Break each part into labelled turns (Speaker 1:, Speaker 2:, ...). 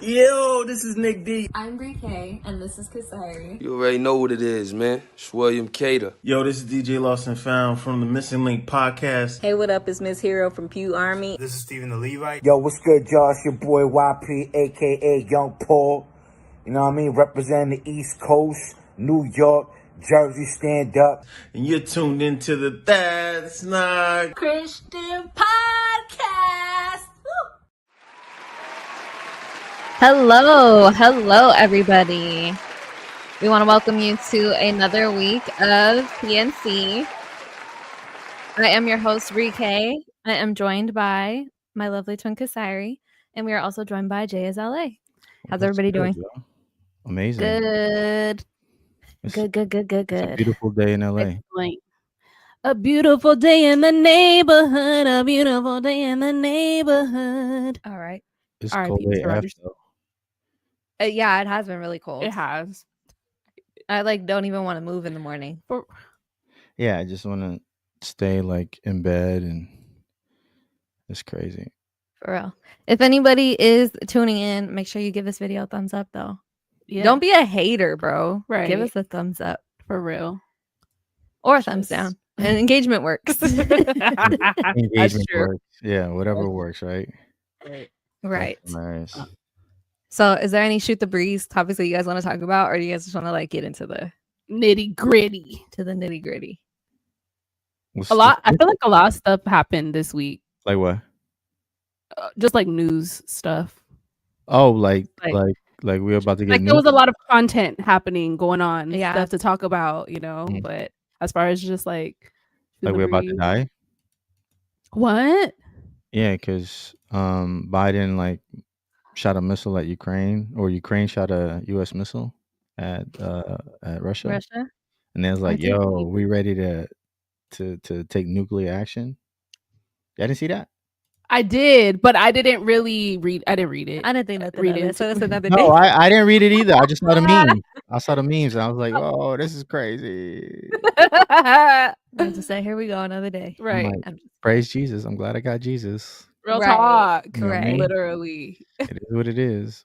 Speaker 1: Yo, this is Nick D.
Speaker 2: I'm Lecrae, and this is Kasari.
Speaker 3: You already know what it is, man. It's William Cater.
Speaker 1: Yo, this is DJ Lost and Found from the Missing Link podcast.
Speaker 2: Hey, what up? It's Miss Hero from Pew Army.
Speaker 4: This is Stephen the Levite.
Speaker 5: Yo, what's good, y'all? It's your boy YP, a.k.a. Young Paul. You know what I mean? Representing the East Coast, New York, Jersey, stand up.
Speaker 1: And you're tuned into the That's Not
Speaker 2: Christian Podcast. Woo!
Speaker 6: Hello, everybody. We want to welcome you to another week of PNC. I am your host, Lecrae. I am joined by my lovely twin Kasari, and we are also joined by Jay as LA. How's everybody doing?
Speaker 7: Yo. Amazing.
Speaker 6: Good.
Speaker 7: It's
Speaker 6: Good.
Speaker 7: a beautiful day in LA.
Speaker 6: A beautiful day in the neighborhood. A beautiful day in the neighborhood. All right.
Speaker 7: It's
Speaker 6: R.I.P.
Speaker 7: cold
Speaker 6: Mr.
Speaker 7: AF
Speaker 6: Rogers.
Speaker 7: though.
Speaker 6: Yeah, it has been really cold.
Speaker 8: It has.
Speaker 6: I don't even want to move in the morning.
Speaker 7: Yeah, I just want to stay in bed, and it's crazy.
Speaker 6: For real. If anybody is tuning in, make sure you give this video a thumbs up, though.
Speaker 8: Yeah.
Speaker 6: Don't be a hater, bro.
Speaker 8: Right.
Speaker 6: Give us a thumbs up.
Speaker 8: For real.
Speaker 6: Or a thumbs down. And engagement works.
Speaker 7: Engagement works. Yeah, whatever works, right?
Speaker 6: Right.
Speaker 7: That's hilarious.
Speaker 6: So is there any shoot the breeze topics that you guys want to talk about, or do you guys just want to get into the
Speaker 8: Nitty gritty.
Speaker 6: nitty gritty?
Speaker 7: What's
Speaker 8: I feel like a lot of stuff happened this week.
Speaker 7: like what?
Speaker 8: Just news stuff.
Speaker 7: Oh, like we're about to get
Speaker 8: There was a lot of content happening going on.
Speaker 6: Yeah.
Speaker 8: Stuff to talk about, But as far as just
Speaker 7: like we're about to die.
Speaker 8: What?
Speaker 7: Yeah, because Biden shot a missile at Ukraine, or Ukraine shot a U.S. missile at Russia. And then it's like, yo, we ready to take nuclear action. I didn't see that.
Speaker 8: I did, but I didn't really read. I didn't read it.
Speaker 6: I didn't think nothing
Speaker 8: Read
Speaker 6: of it,
Speaker 8: it.
Speaker 6: so it's another day.
Speaker 7: No, I didn't read it either. I just saw the meme. I saw the memes, and I was like, oh, this is crazy.
Speaker 6: I just say, here we go, another day.
Speaker 8: Right.
Speaker 7: I'm like, praise Jesus. I'm glad I got Jesus.
Speaker 8: Real
Speaker 6: Right.
Speaker 8: talk.
Speaker 7: You know what I mean?
Speaker 8: Literally.
Speaker 7: It is what it is.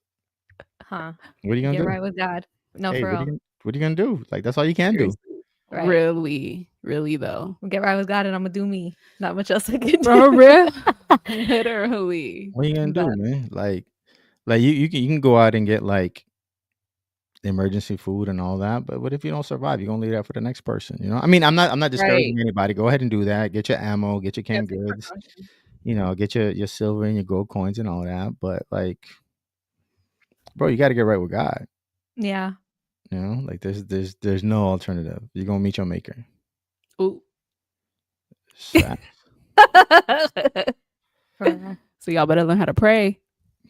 Speaker 6: Huh.
Speaker 7: What are you gonna
Speaker 6: Get
Speaker 7: do?
Speaker 6: right with God. No,
Speaker 7: Hey,
Speaker 6: for real.
Speaker 7: what are you gonna do? That's all you can do.
Speaker 6: Right.
Speaker 8: Really though.
Speaker 6: Get right with God, and I'm gonna do me. Not much else I can do.
Speaker 8: For real. Literally.
Speaker 7: What are you gonna do, man? You can go out and get emergency food and all that, but what if you don't survive? You're gonna leave that for the next person, you know? I mean, I'm not discouraging anybody. Go ahead and do that. Get your ammo, get your canned goods, get your silver and your gold coins and all that. But bro, you got to get right with God.
Speaker 6: Yeah.
Speaker 7: There's no alternative. You're gonna meet your maker.
Speaker 8: Ooh.
Speaker 6: For real.
Speaker 8: So y'all better learn how to pray.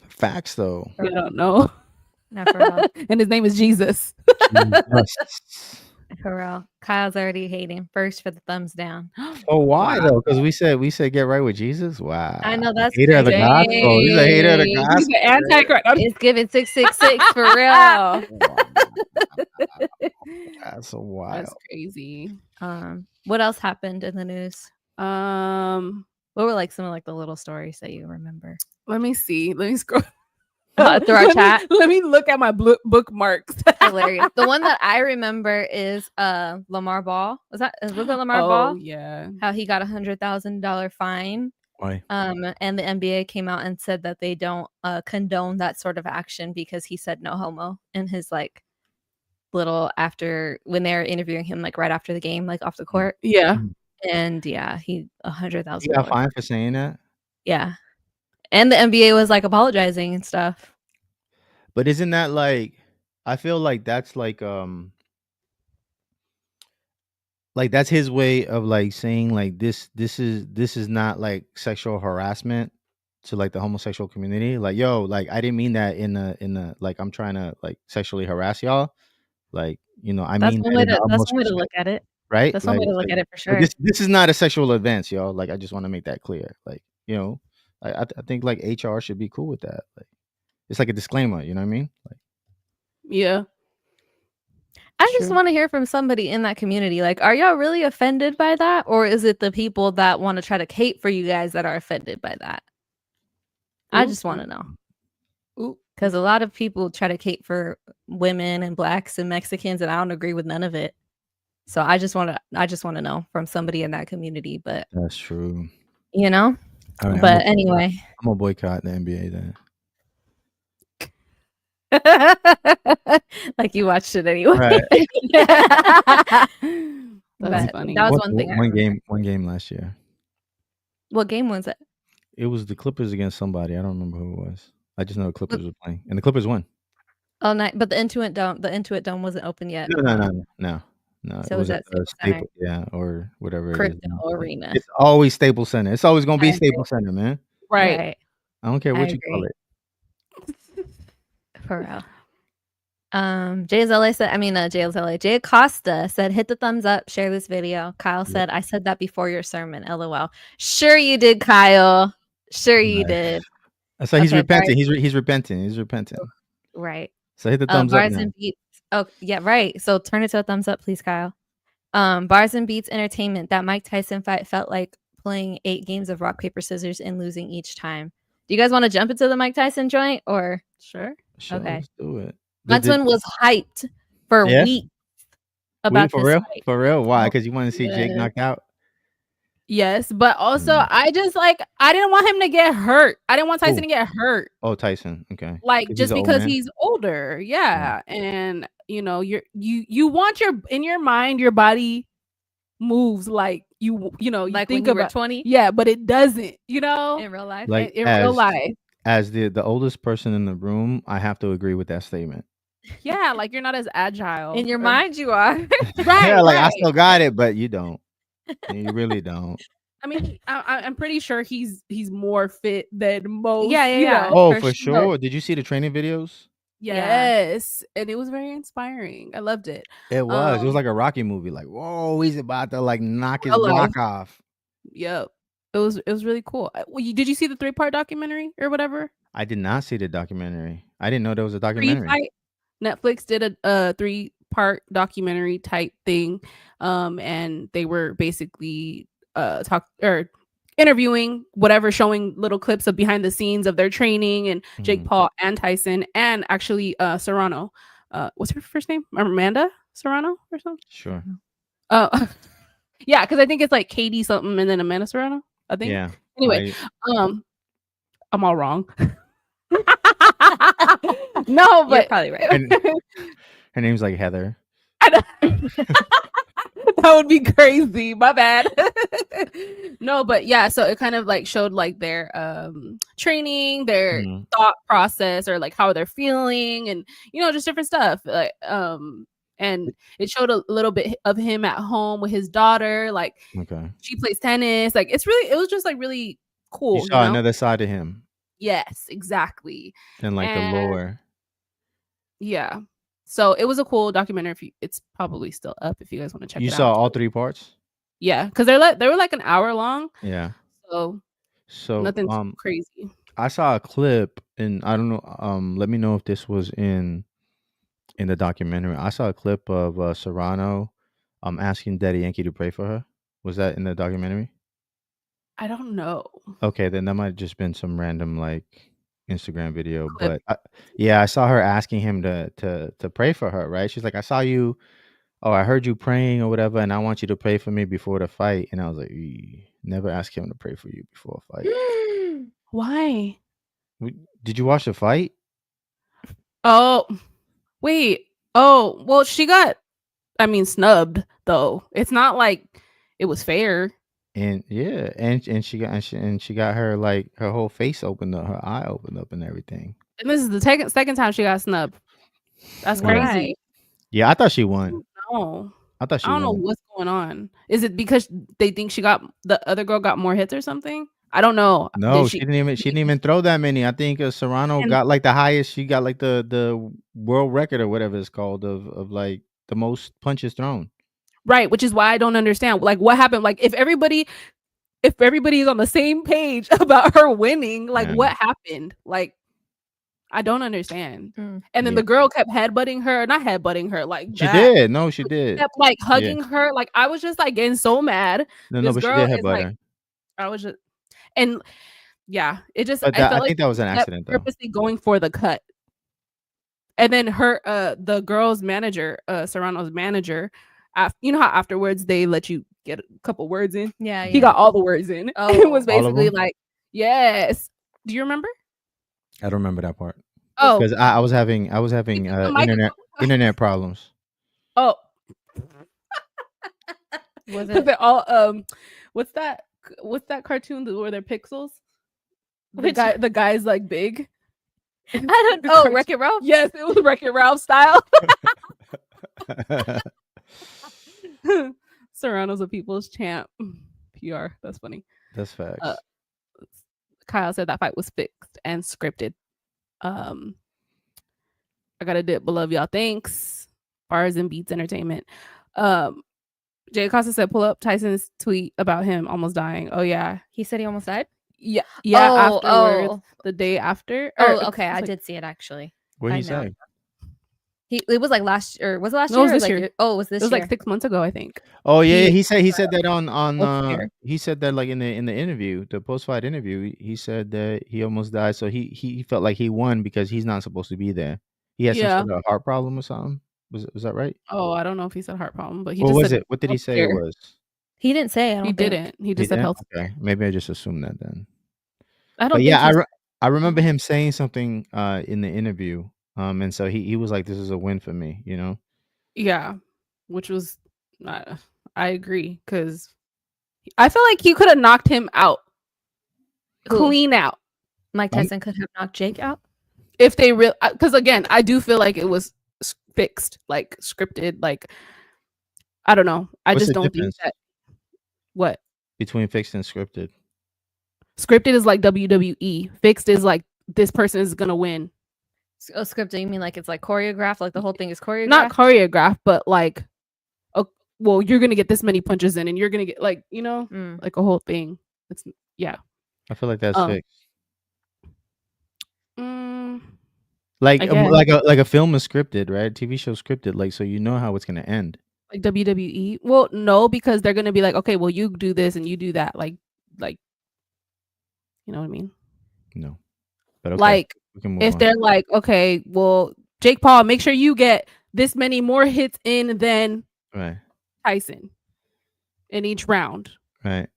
Speaker 7: Facts, though.
Speaker 8: I don't know.
Speaker 6: Not for real.
Speaker 8: And his name is Jesus.
Speaker 6: For real. Kyle's already hating first for the thumbs down.
Speaker 7: Oh, why though? Because we said get right with Jesus. Wow.
Speaker 6: I know that's
Speaker 7: hater of the gospel. He's a hater of the gospel.
Speaker 8: He's the antichrist.
Speaker 6: It's giving 666 for real.
Speaker 7: That's so wild.
Speaker 8: That's crazy.
Speaker 6: What else happened in the news?
Speaker 8: What
Speaker 6: were some of the little stories that you remember?
Speaker 8: Let me see. Let me scroll
Speaker 6: through our chat.
Speaker 8: Let me look at my bookmarks.
Speaker 6: Hilarious. The one that I remember is Lamar Ball. Was it Lamar Ball?
Speaker 8: Yeah.
Speaker 6: How he got $100,000 fine.
Speaker 7: Why?
Speaker 6: And the NBA came out and said that they don't condone that sort of action because he said no homo in his little after when they were interviewing him right after the game, off the court.
Speaker 8: Yeah.
Speaker 6: And yeah, he $100,000.
Speaker 7: He got fined for saying that.
Speaker 6: Yeah. And the NBA was apologizing and stuff.
Speaker 7: But isn't that I feel like that's like that's his way of like saying like this is not like sexual harassment to like the homosexual community. Like, yo, like I didn't mean that in the like I'm trying to like sexually harass y'all. Like, you know, I
Speaker 6: That's
Speaker 7: mean
Speaker 6: one
Speaker 7: that
Speaker 6: way
Speaker 7: in the
Speaker 6: to that's
Speaker 7: utmost
Speaker 6: one way to
Speaker 7: respect,
Speaker 6: look at it.
Speaker 7: right?
Speaker 6: That's one way to look at it for
Speaker 7: Like
Speaker 6: sure.
Speaker 7: this is not a sexual advance, y'all. Like I just want to make that clear. Like, you know, I think like HR should be cool with that. Like it's like a disclaimer, you know what I mean? Like
Speaker 8: Yeah.
Speaker 6: I just want to hear from somebody in that community. Like, are y'all really offended by that? Or is it the people that want to try to cape for you guys that are offended by that? I just want to know. Because a lot of people try to cape for women and blacks and Mexicans, and I don't agree with none of it. So I just want to know from somebody in that community. But
Speaker 7: that's true.
Speaker 6: You know?
Speaker 7: All right,
Speaker 6: but anyway.
Speaker 7: I'm gonna boycott the NBA then.
Speaker 6: Like you watched it anyway.
Speaker 7: Right.
Speaker 8: That's funny.
Speaker 6: That was one thing.
Speaker 7: One game last year.
Speaker 6: What game was it?
Speaker 7: It was the Clippers against somebody. I don't remember who it was. I just know the Clippers were playing, and the Clippers won.
Speaker 6: Oh, night, but the Intuit Dome wasn't open yet.
Speaker 7: No.
Speaker 6: So it was at Staples Center.
Speaker 7: Yeah, or whatever
Speaker 6: Crypto
Speaker 7: it is.
Speaker 6: Arena.
Speaker 7: It's always Staples Center. It's always gonna be Staples Center, man.
Speaker 8: Right.
Speaker 7: I don't care what you call it.
Speaker 6: For real. Jay Costa said, hit the thumbs up, share this video. Kyle said, I said that before your sermon, LOL. Sure you did, Kyle. Sure you did.
Speaker 7: So he's repenting. He's repenting. He's repenting.
Speaker 6: Right.
Speaker 7: So hit the thumbs up.
Speaker 6: Bars and Beats. Oh, yeah, right. So turn it to a thumbs up, please, Kyle. Bars and Beats Entertainment. That Mike Tyson fight felt like playing 8 games of rock, paper, scissors and losing each time. Do you guys want to jump into the Mike Tyson joint or?
Speaker 8: Sure.
Speaker 6: Okay.
Speaker 7: Let's do it.
Speaker 6: Huntsman was hyped for weeks about
Speaker 7: for
Speaker 6: this
Speaker 7: real?
Speaker 6: fight.
Speaker 7: For real? Why? Because you want to see Jake knocked out?
Speaker 8: Yes, but also I didn't want him to get hurt. I didn't want Tyson to get hurt.
Speaker 7: Oh, Tyson. Okay.
Speaker 8: Like just because he's older. Yeah. And you know, you want in your mind, your body moves like you
Speaker 6: like
Speaker 8: think
Speaker 6: when you
Speaker 8: about
Speaker 6: were 20.
Speaker 8: Yeah, but it doesn't, you know,
Speaker 6: in real life.
Speaker 7: Like
Speaker 8: in real life.
Speaker 7: As the oldest person in the room, I have to agree with that statement.
Speaker 8: Yeah, like you're not as agile.
Speaker 6: In your mind, you are.
Speaker 8: Right.
Speaker 7: Yeah, like I still got it, but you don't. You really don't.
Speaker 8: I mean, I'm pretty sure he's more fit than most.
Speaker 6: Yeah.
Speaker 7: Oh, for sure. Did you see the training videos?
Speaker 8: Yes, and it was very inspiring. I loved it.
Speaker 7: It was. It was like a Rocky movie. Like, whoa, he's about to like knock his block off.
Speaker 8: Yep. It was really cool. Did you see the 3-part documentary or whatever?
Speaker 7: I did not see the documentary. I didn't know there was a documentary.
Speaker 8: Netflix did a 3-part documentary type thing, and they were basically interviewing whatever, showing little clips of behind the scenes of their training and Jake Paul and Tyson and actually Serrano. What's her first name? Amanda Serrano or something?
Speaker 7: Sure.
Speaker 8: Yeah, because I think it's like Katie something and then Amanda Serrano. I think.
Speaker 7: Yeah.
Speaker 8: Anyway, I'm all wrong. No, but
Speaker 6: you're probably right.
Speaker 7: Her name's like Heather.
Speaker 8: That would be crazy. My bad. No, but yeah, so it kind of like showed like their training, their thought process, or like how they're feeling, and you know, just different stuff. Like and it showed a little bit of him at home with his daughter. Like she plays tennis. Like it was just like really cool.
Speaker 7: You saw another side of him.
Speaker 8: Yes, exactly.
Speaker 7: And like the lore.
Speaker 8: Yeah. So it was a cool documentary. It's probably still up if you guys want to check it out.
Speaker 7: You saw all 3 parts?
Speaker 8: Yeah, because they were like an hour long.
Speaker 7: Yeah.
Speaker 8: So nothing crazy.
Speaker 7: I saw a clip, and I don't know. Let me know if this was in the documentary. I saw a clip of Serrano asking Daddy Yankee to pray for her. Was that in the documentary?
Speaker 8: I don't know.
Speaker 7: Okay, then that might have just been some random like Instagram video. Clip. But I saw her asking him to pray for her, right? She's like, I saw you, I heard you praying or whatever, and I want you to pray for me before the fight. And I was like, never ask him to pray for you before a fight.
Speaker 8: Why?
Speaker 7: Did you watch the fight?
Speaker 8: Oh, wait. Oh, well, she got, snubbed though. It's not like it was fair.
Speaker 7: And yeah, and she got her like her whole face opened up, her eye opened up, and everything. And
Speaker 8: this is the second time she got snubbed. That's crazy.
Speaker 7: Yeah, I thought she won.
Speaker 8: No,
Speaker 7: I thought she
Speaker 8: I don't know
Speaker 7: won.
Speaker 8: what's going on. Is it because they think the other girl got more hits or something? I don't know.
Speaker 7: No, she didn't even throw that many. I think Serrano got like the highest. She got like the world record or whatever it's called of like the most punches thrown.
Speaker 8: Right, which is why I don't understand. Like, what happened? Like, if everybody is on the same page about her winning, like, what happened? Like, I don't understand. And then the girl kept not headbutting her like
Speaker 7: she
Speaker 8: that.
Speaker 7: did. No, she did.
Speaker 8: Kept like hugging her. Like, I was just like getting so mad.
Speaker 7: No, but
Speaker 8: girl
Speaker 7: she did
Speaker 8: is
Speaker 7: headbutt
Speaker 8: like,
Speaker 7: her.
Speaker 8: I was just, and yeah, it just.
Speaker 7: But
Speaker 8: I
Speaker 7: think that was an accident, though.
Speaker 8: Purposely going for the cut. And then the girl's manager, Serrano's manager, you know how afterwards they let you get a couple words in?
Speaker 2: Yeah.
Speaker 8: He got all the words in.
Speaker 2: Oh,
Speaker 8: it was basically like, yes. Do you remember?
Speaker 7: I don't remember that part.
Speaker 8: Oh,
Speaker 7: because I was having internet problems.
Speaker 8: Oh,
Speaker 2: was it
Speaker 8: all what's that cartoon where they're pixels? The guy's like big.
Speaker 2: I don't know. Wreck-It Ralph?
Speaker 8: Yes, it was Wreck-It Ralph style. Serrano's a people's champ. PR. That's funny.
Speaker 7: That's facts.
Speaker 8: Kyle said that fight was fixed and scripted. I got a dip below y'all. Thanks. Bars and Beats Entertainment. Jay Acosta said, pull up Tyson's tweet about him almost dying. Oh, yeah.
Speaker 2: He said he almost died?
Speaker 8: Yeah.
Speaker 2: Afterwards,
Speaker 8: the day after.
Speaker 2: Okay. I did see it actually.
Speaker 7: What did he say?
Speaker 2: It was like last year. Was it last
Speaker 8: year?
Speaker 2: It was
Speaker 8: this
Speaker 2: year?
Speaker 8: year.
Speaker 2: It was this year.
Speaker 8: It was like 6 months ago, I think.
Speaker 7: Oh yeah, he said that on he said that like in the interview, the post-fight interview, he said that he almost died, so he felt like he won because he's not supposed to be there. He had some sort of heart problem or something. Was that right?
Speaker 8: Oh, I don't know if he said heart problem, but he
Speaker 7: what
Speaker 8: just
Speaker 7: was
Speaker 8: said,
Speaker 7: it? What did he say it was?
Speaker 2: He didn't say.
Speaker 8: He didn't. He just said health.
Speaker 7: Okay, maybe I just assumed that then.
Speaker 2: I don't.
Speaker 7: I remember him saying something in the interview, and so he was like, "This is a win for me," you know.
Speaker 8: Yeah, which was, I agree, because I feel like he could have knocked him out, clean out.
Speaker 2: Mike Tyson could have knocked Jake out
Speaker 8: if they real. Because again, I do feel like it was fixed, like scripted, like I don't know. I just don't think that. What
Speaker 7: between fixed and scripted?
Speaker 8: Scripted is like WWE. Fixed is like this person is gonna win.
Speaker 2: Oh, scripted, you mean like it's like choreographed? Like the whole thing is choreographed?
Speaker 8: Not choreographed, but like, well, you're gonna get this many punches in, and you're gonna get like, like a whole thing. It's
Speaker 7: I feel like that's fixed.
Speaker 8: Like
Speaker 7: a film is scripted, right? TV show scripted, like so you know how it's gonna end.
Speaker 8: Like WWE. Well, no, because they're gonna be like, okay, well, you do this and you do that, like, you know what I mean?
Speaker 7: No, but okay.
Speaker 8: Like if they're like, okay, well, Jake Paul, make sure you get this many more hits in than Tyson in each round.
Speaker 7: Right.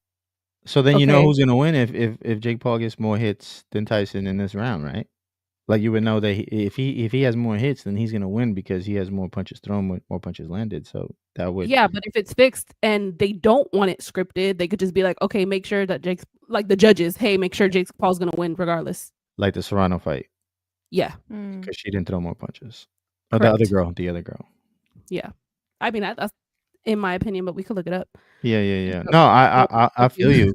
Speaker 7: So then you know who's gonna win if Jake Paul gets more hits than Tyson in this round, right? Like you would know that if he has more hits, then he's gonna win because he has more punches thrown, more punches landed. So that would
Speaker 8: but if it's fixed and they don't want it scripted, they could just be like, okay, make sure that Jake's like the judges, hey, make sure Jake Paul's gonna win regardless.
Speaker 7: Like the Serrano fight.
Speaker 8: Yeah,
Speaker 7: because she didn't throw more punches. Or the other girl.
Speaker 8: Yeah, I mean that's in my opinion, but we could look it up.
Speaker 7: Yeah. No, I feel you.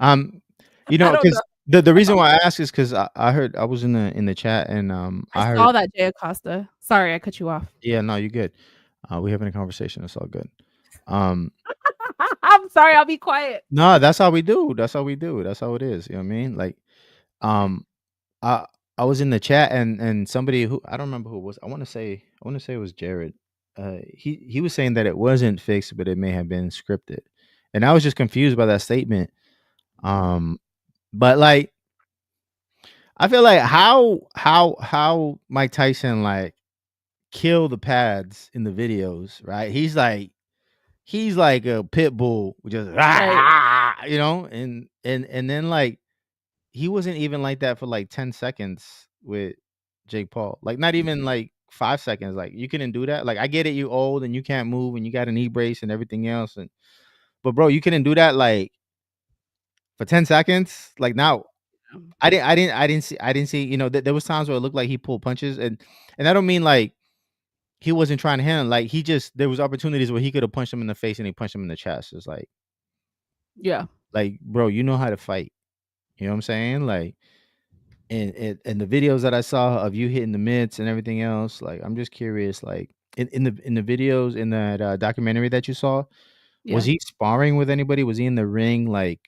Speaker 7: You know, because the reason why I ask is because I heard I was in the chat and
Speaker 8: I saw that Jay Acosta. Sorry, I cut you off.
Speaker 7: Yeah, no, you're good. We're having a conversation. It's all good.
Speaker 8: I'm sorry, I'll be quiet.
Speaker 7: No, that's how we do. That's how we do. That's how it is. You know what I mean? Like, I was in the chat and somebody who I don't remember who it was. I want to say it was Jared. He was saying that it wasn't fixed, but it may have been scripted, and I was just confused by that statement. But like, I feel like how Mike Tyson like kill the pads in the videos, right? He's like a pit bull, just you know, and then like he wasn't even like that for like 10 seconds with Jake Paul, like not even like 5 seconds. Like you couldn't do that. Like I get it, you old and you can't move and you got a knee brace and everything else, but bro, you couldn't do that like for 10 seconds. Like now, I didn't see. You know, there was times where it looked like he pulled punches, and I don't mean like he wasn't trying to handle. Like there was opportunities where he could have punched him in the face and he punched him in the chest. It's like,
Speaker 8: yeah,
Speaker 7: like, bro, you know how to fight. You know what I'm saying? Like, and the videos that I saw of you hitting the mitts and everything else, like, I'm just curious, like, in the videos in that documentary that you saw, was he sparring with anybody? Was he in the ring like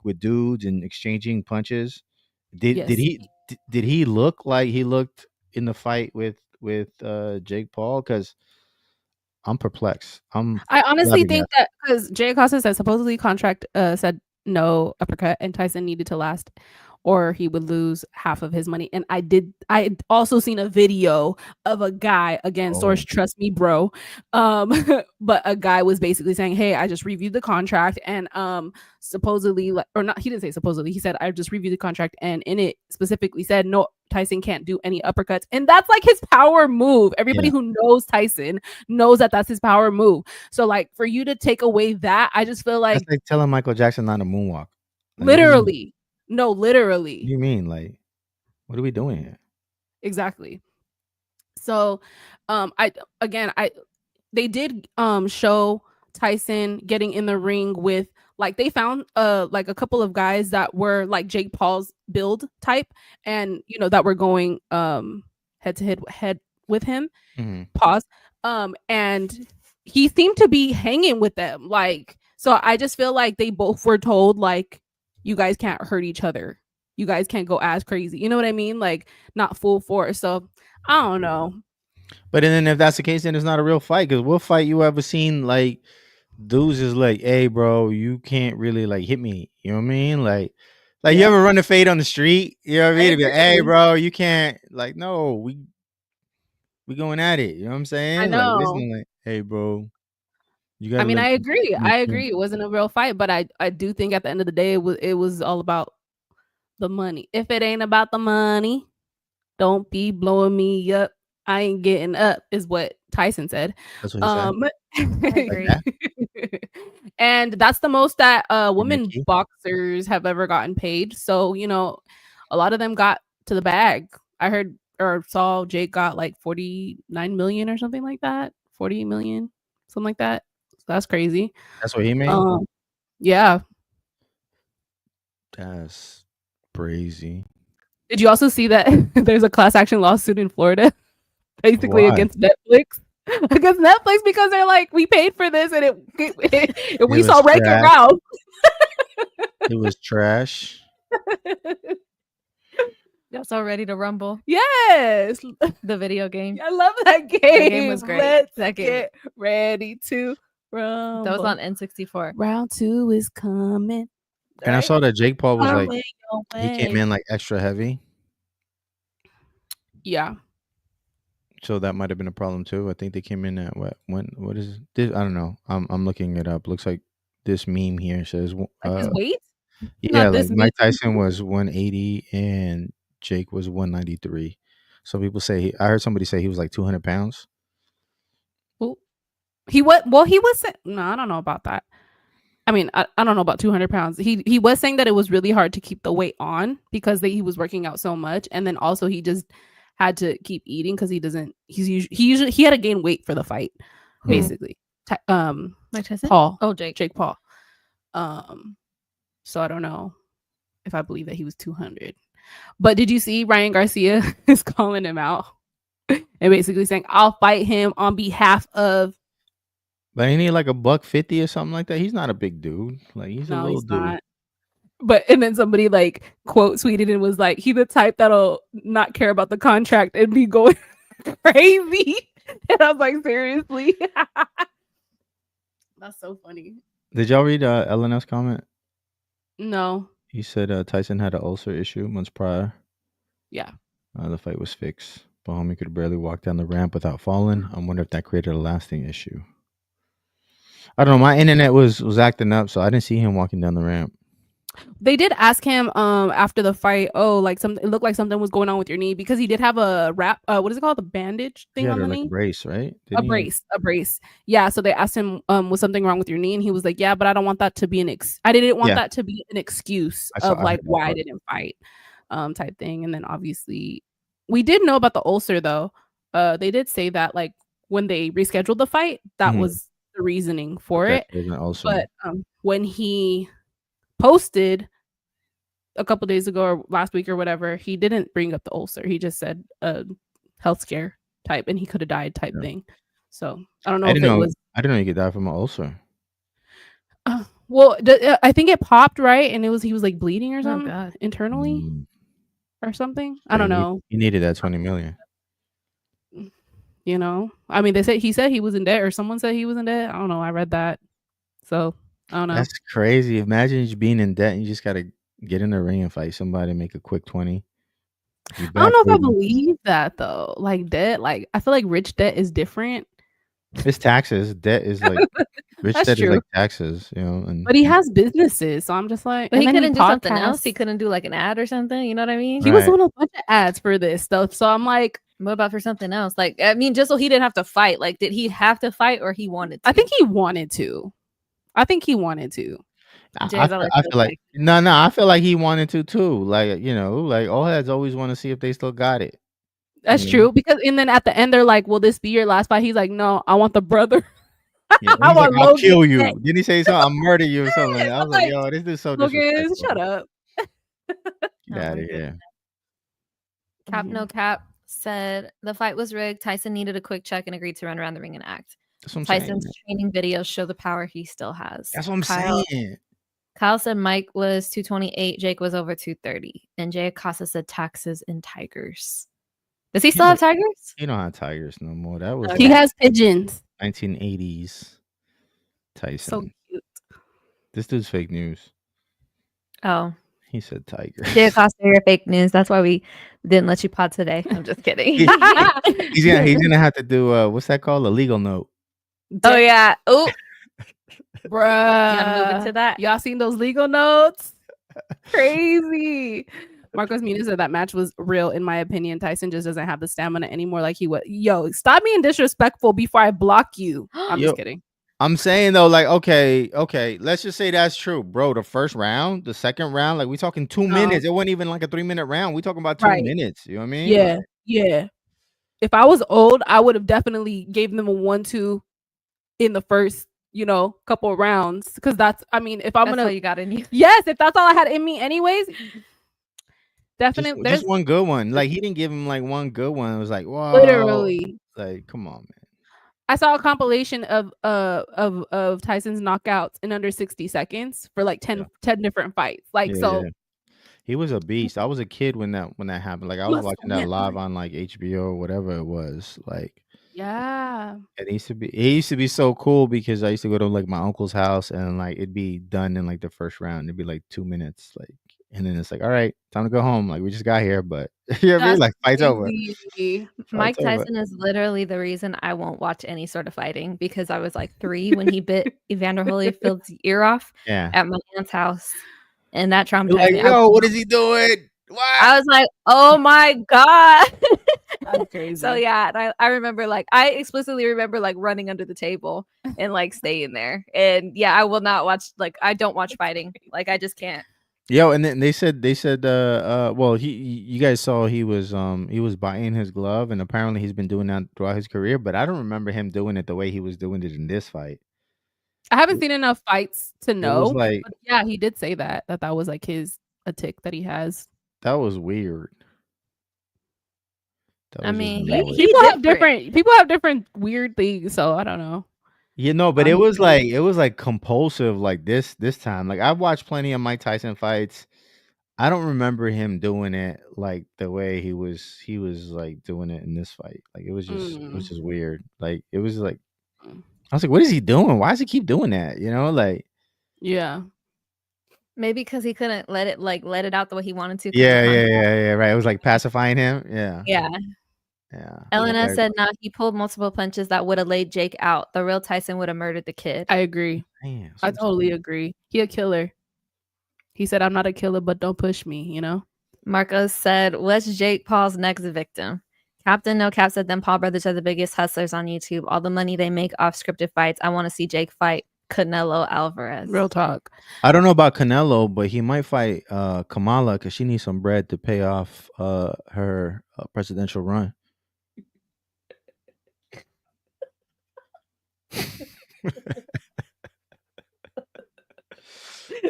Speaker 7: with dudes and exchanging punches? Did he look like he looked in the fight with Jake Paul? Because I'm perplexed.
Speaker 8: I honestly think that because Jay Acosta said supposedly contract said no uppercut and Tyson needed to last or he would lose half of his money. And I also seen a video of a guy, again, source, trust me, bro. But a guy was basically saying, hey, I just reviewed the contract and supposedly, or not, he didn't say supposedly, he said, I just reviewed the contract and in it specifically said, no, Tyson can't do any uppercuts. And that's like his power move. Everybody who knows Tyson knows that that's his power move. So like for you to take away that, I just feel like
Speaker 7: that's like telling Michael Jackson not to moonwalk. Like,
Speaker 8: literally. No, literally.
Speaker 7: What do you mean? Like, what are we doing here?
Speaker 8: Exactly. So they did show Tyson getting in the ring with, like, they found like a couple of guys that were like Jake Paul's build type and that were going head to head with him. Pause. And he seemed to be hanging with them, like, so I just feel like they both were told, like, you guys can't hurt each other, you guys can't go as crazy, you know what I mean, like not full force. So I don't know.
Speaker 7: But then if that's the case, then it's not a real fight. Because what fight you ever seen, like, dudes is like, hey, bro, you can't really, like, hit me. You know what I mean? Like you ever run a fade on the street? You know what I mean? Be like, hey, bro, you can't. Like, no, we going at it. You know what I'm saying?
Speaker 8: I know.
Speaker 7: Like, listen, like, hey, bro, you got.
Speaker 8: I mean, I agree. It wasn't a real fight, but I do think at the end of the day, it was all about the money. If it ain't about the money, don't be blowing me up. I ain't getting up, is what Tyson said.
Speaker 7: That's what he said.
Speaker 8: I agree. And that's the most that women boxers have ever gotten paid. So, a lot of them got to the bag. I heard or saw Jake got like 49 million or something like that. 40 million, something like that. So that's crazy.
Speaker 7: That's what he made?
Speaker 8: Yeah.
Speaker 7: That's crazy.
Speaker 8: Did you also see that there's a class action lawsuit in Florida basically against Netflix? Against Netflix because they're like, we paid for this and we saw Wreck-It Ralph.
Speaker 7: It was trash.
Speaker 2: Y'all so ready to rumble?
Speaker 8: Yes.
Speaker 2: The video game.
Speaker 8: I love that game.
Speaker 2: That game was great.
Speaker 8: Let's get ready to rumble.
Speaker 2: That was on N64.
Speaker 8: Round 2 is coming.
Speaker 7: And I saw that Jake Paul was like, he came in like extra heavy.
Speaker 8: Yeah.
Speaker 7: So that might have been a problem too. I think they came in at what is this? I don't know. I'm looking it up. Looks like this meme here says
Speaker 8: his weight?
Speaker 7: Yeah, like Mike Tyson was 180 and Jake was 193. So people say I heard somebody say he was like 200 pounds.
Speaker 8: Well, he was no, I don't know about that. I mean, I don't know about 200 pounds. He was saying that it was really hard to keep the weight on because he was working out so much, and then also he just had to keep eating because he had to gain weight for the fight, basically.
Speaker 2: Paul. Oh,
Speaker 8: Jake Paul. So I don't know if I believe that he was 200. But did you see Ryan Garcia is calling him out and basically saying, I'll fight him on behalf of.
Speaker 7: But ain't he like $150 or something like that? He's not a big dude. Like he's a little dude. Not.
Speaker 8: But and then somebody like quote tweeted and was like, he the type that'll not care about the contract and be going crazy. And I was like, seriously? That's so funny.
Speaker 7: Did y'all read LNS comment?
Speaker 8: No.
Speaker 7: He said Tyson had an ulcer issue months prior.
Speaker 8: Yeah.
Speaker 7: The fight was fixed. But homie could barely walk down the ramp without falling. I wonder if that created a lasting issue. I don't know. My internet was acting up, so I didn't see him walking down the ramp.
Speaker 8: They did ask him after the fight, it looked like something was going on with your knee because he did have a wrap. What is it called? The bandage thing on the knee?
Speaker 7: A brace, right?
Speaker 8: A brace. Yeah. So they asked him, was something wrong with your knee? And he was like, yeah, but I don't want that to be I didn't want that to be an excuse of like why I didn't fight, type thing. And then obviously we did know about the ulcer though. They did say that like when they rescheduled the fight, that was the reasoning for it. But when he posted a couple days ago or last week or whatever, he didn't bring up the ulcer. He just said health scare type, and he could have died type thing. So I don't know if it was.
Speaker 7: I didn't know you could die from an ulcer.
Speaker 8: Well, I think it popped, right, and he was like bleeding or something internally or something. I don't know.
Speaker 7: He needed that 20 million.
Speaker 8: You know, I mean, he said he was in debt, or someone said he was in debt. I don't know. I read that, so I don't know.
Speaker 7: That's crazy. Imagine you being in debt and you just gotta get in the ring and fight somebody and make a quick 20.
Speaker 8: I don't know if I believe that though. Like debt, like I feel like rich debt is different.
Speaker 7: It's taxes. Debt is like rich debt is like taxes, you know.
Speaker 8: But he has businesses, so I'm just like.
Speaker 2: But he couldn't do something else. He couldn't do like an ad or something. You know what I mean?
Speaker 8: He was doing a bunch of ads for this stuff, so I'm like,
Speaker 2: what about for something else? Like, I mean, just so he didn't have to fight. Like, did he have to fight or he wanted to?
Speaker 8: I think he wanted to. I feel
Speaker 7: like no, I feel like he wanted to too. Like, you know, like all heads always want to see if they still got it.
Speaker 8: That's true, because and then at the end they're like, "Will this be your last fight?" He's like, "No, I want the brother."
Speaker 7: Yeah, I'll kill you. Didn't he say something? I'll murder you or something? I was like, yo, this is so disrespectful.
Speaker 8: Shut up.
Speaker 7: Get out of here.
Speaker 2: Cap No Cap said the fight was rigged. Tyson needed a quick check and agreed to run around the ring and act. Tyson's training videos show the power he still has.
Speaker 7: That's what I'm saying.
Speaker 2: Kyle said Mike was 228, Jake was over 230, and Jay Acosta said taxes and tigers. Does he still have tigers?
Speaker 7: He don't have tigers no more. That was
Speaker 8: he has pigeons.
Speaker 7: 1980s Tyson.
Speaker 8: So cute.
Speaker 7: This dude's fake news.
Speaker 2: Oh.
Speaker 7: He said tiger.
Speaker 2: Jay Acosta, you're fake news. That's why we didn't let you pod today. I'm just kidding.
Speaker 7: he's gonna have to do what's that called? A legal note.
Speaker 2: Oh yeah. Oh,
Speaker 8: bruh.
Speaker 2: Move into that.
Speaker 8: Y'all seen those legal notes? Crazy. Marcos Muniz said that match was real. In my opinion, Tyson just doesn't have the stamina anymore like he was. Yo, stop being disrespectful before I block you. I'm just kidding.
Speaker 7: I'm saying though, like, okay, let's just say that's true, bro. The first round, the second round, like we talking 2 minutes. It wasn't even like a 3-minute round. We talking about 2 minutes. You know what I mean?
Speaker 8: Yeah, yeah. If I was old, I would have definitely gave them a 1-2 in the first, couple of rounds. Because that's if I'm gonna,
Speaker 2: all you got in you.
Speaker 8: Yes, if that's all I had in me, anyways. Definitely,
Speaker 7: just one good one. Like he didn't give him like one good one. It was like, wow,
Speaker 8: literally.
Speaker 7: Like, come on, man.
Speaker 8: I saw a compilation of Tyson's knockouts in under 60 seconds for like 10 different fights. Like
Speaker 7: he was a beast. I was a kid when that happened. Like I was watching that live on like HBO or whatever it was. Like it used to be so cool because I used to go to like my uncle's house and like it'd be done in like the first round. It'd be like 2 minutes, like, and then it's like, all right, time to go home. Like we just got here, but you know what I mean? Like fight's over.
Speaker 2: Mike Tyson is literally the reason I won't watch any sort of fighting because I was like 3 when he bit Evander Holyfield's ear off at my aunt's house, and that traumatized me.
Speaker 7: Yo, what is he doing? What?
Speaker 2: I was like, oh my god.
Speaker 8: That's crazy.
Speaker 2: So yeah, I remember I explicitly remember running under the table and staying there, and I will not watch. I don't watch fighting. I just can't.
Speaker 7: Yo, and then they said well, you guys saw he was buying his glove, and apparently he's been doing that throughout his career, but I don't remember him doing it the way he was doing it in this fight.
Speaker 8: I haven't seen enough fights to know.
Speaker 7: But
Speaker 8: yeah, he did say that was like a tick that he has.
Speaker 7: That was weird.
Speaker 8: People have different weird things, so I don't know.
Speaker 7: But it was like compulsive like this time. Like I've watched plenty of Mike Tyson fights. I don't remember him doing it like the way he was like doing it in this fight. Like it was just weird. Like it was like I was like, what is he doing? Why does he keep doing that?
Speaker 8: Yeah.
Speaker 2: Maybe because he couldn't let it out the way he wanted to.
Speaker 7: Yeah. Right. It was like pacifying him. Yeah.
Speaker 2: Yeah. Elena said, "No, he pulled multiple punches that would have laid Jake out. The real Tyson would have murdered the kid."
Speaker 8: I agree.
Speaker 7: Damn,
Speaker 8: I totally agree. He a killer. He said, "I'm not a killer, but don't push me."
Speaker 2: Marcos said, "What's Jake Paul's next victim?" Captain No Cap said, "Them Paul brothers are the biggest hustlers on YouTube. All the money they make off scripted fights. I want to see Jake fight Canelo Alvarez."
Speaker 8: Real talk.
Speaker 7: I don't know about Canelo, but he might fight Kamala because she needs some bread to pay off her presidential run.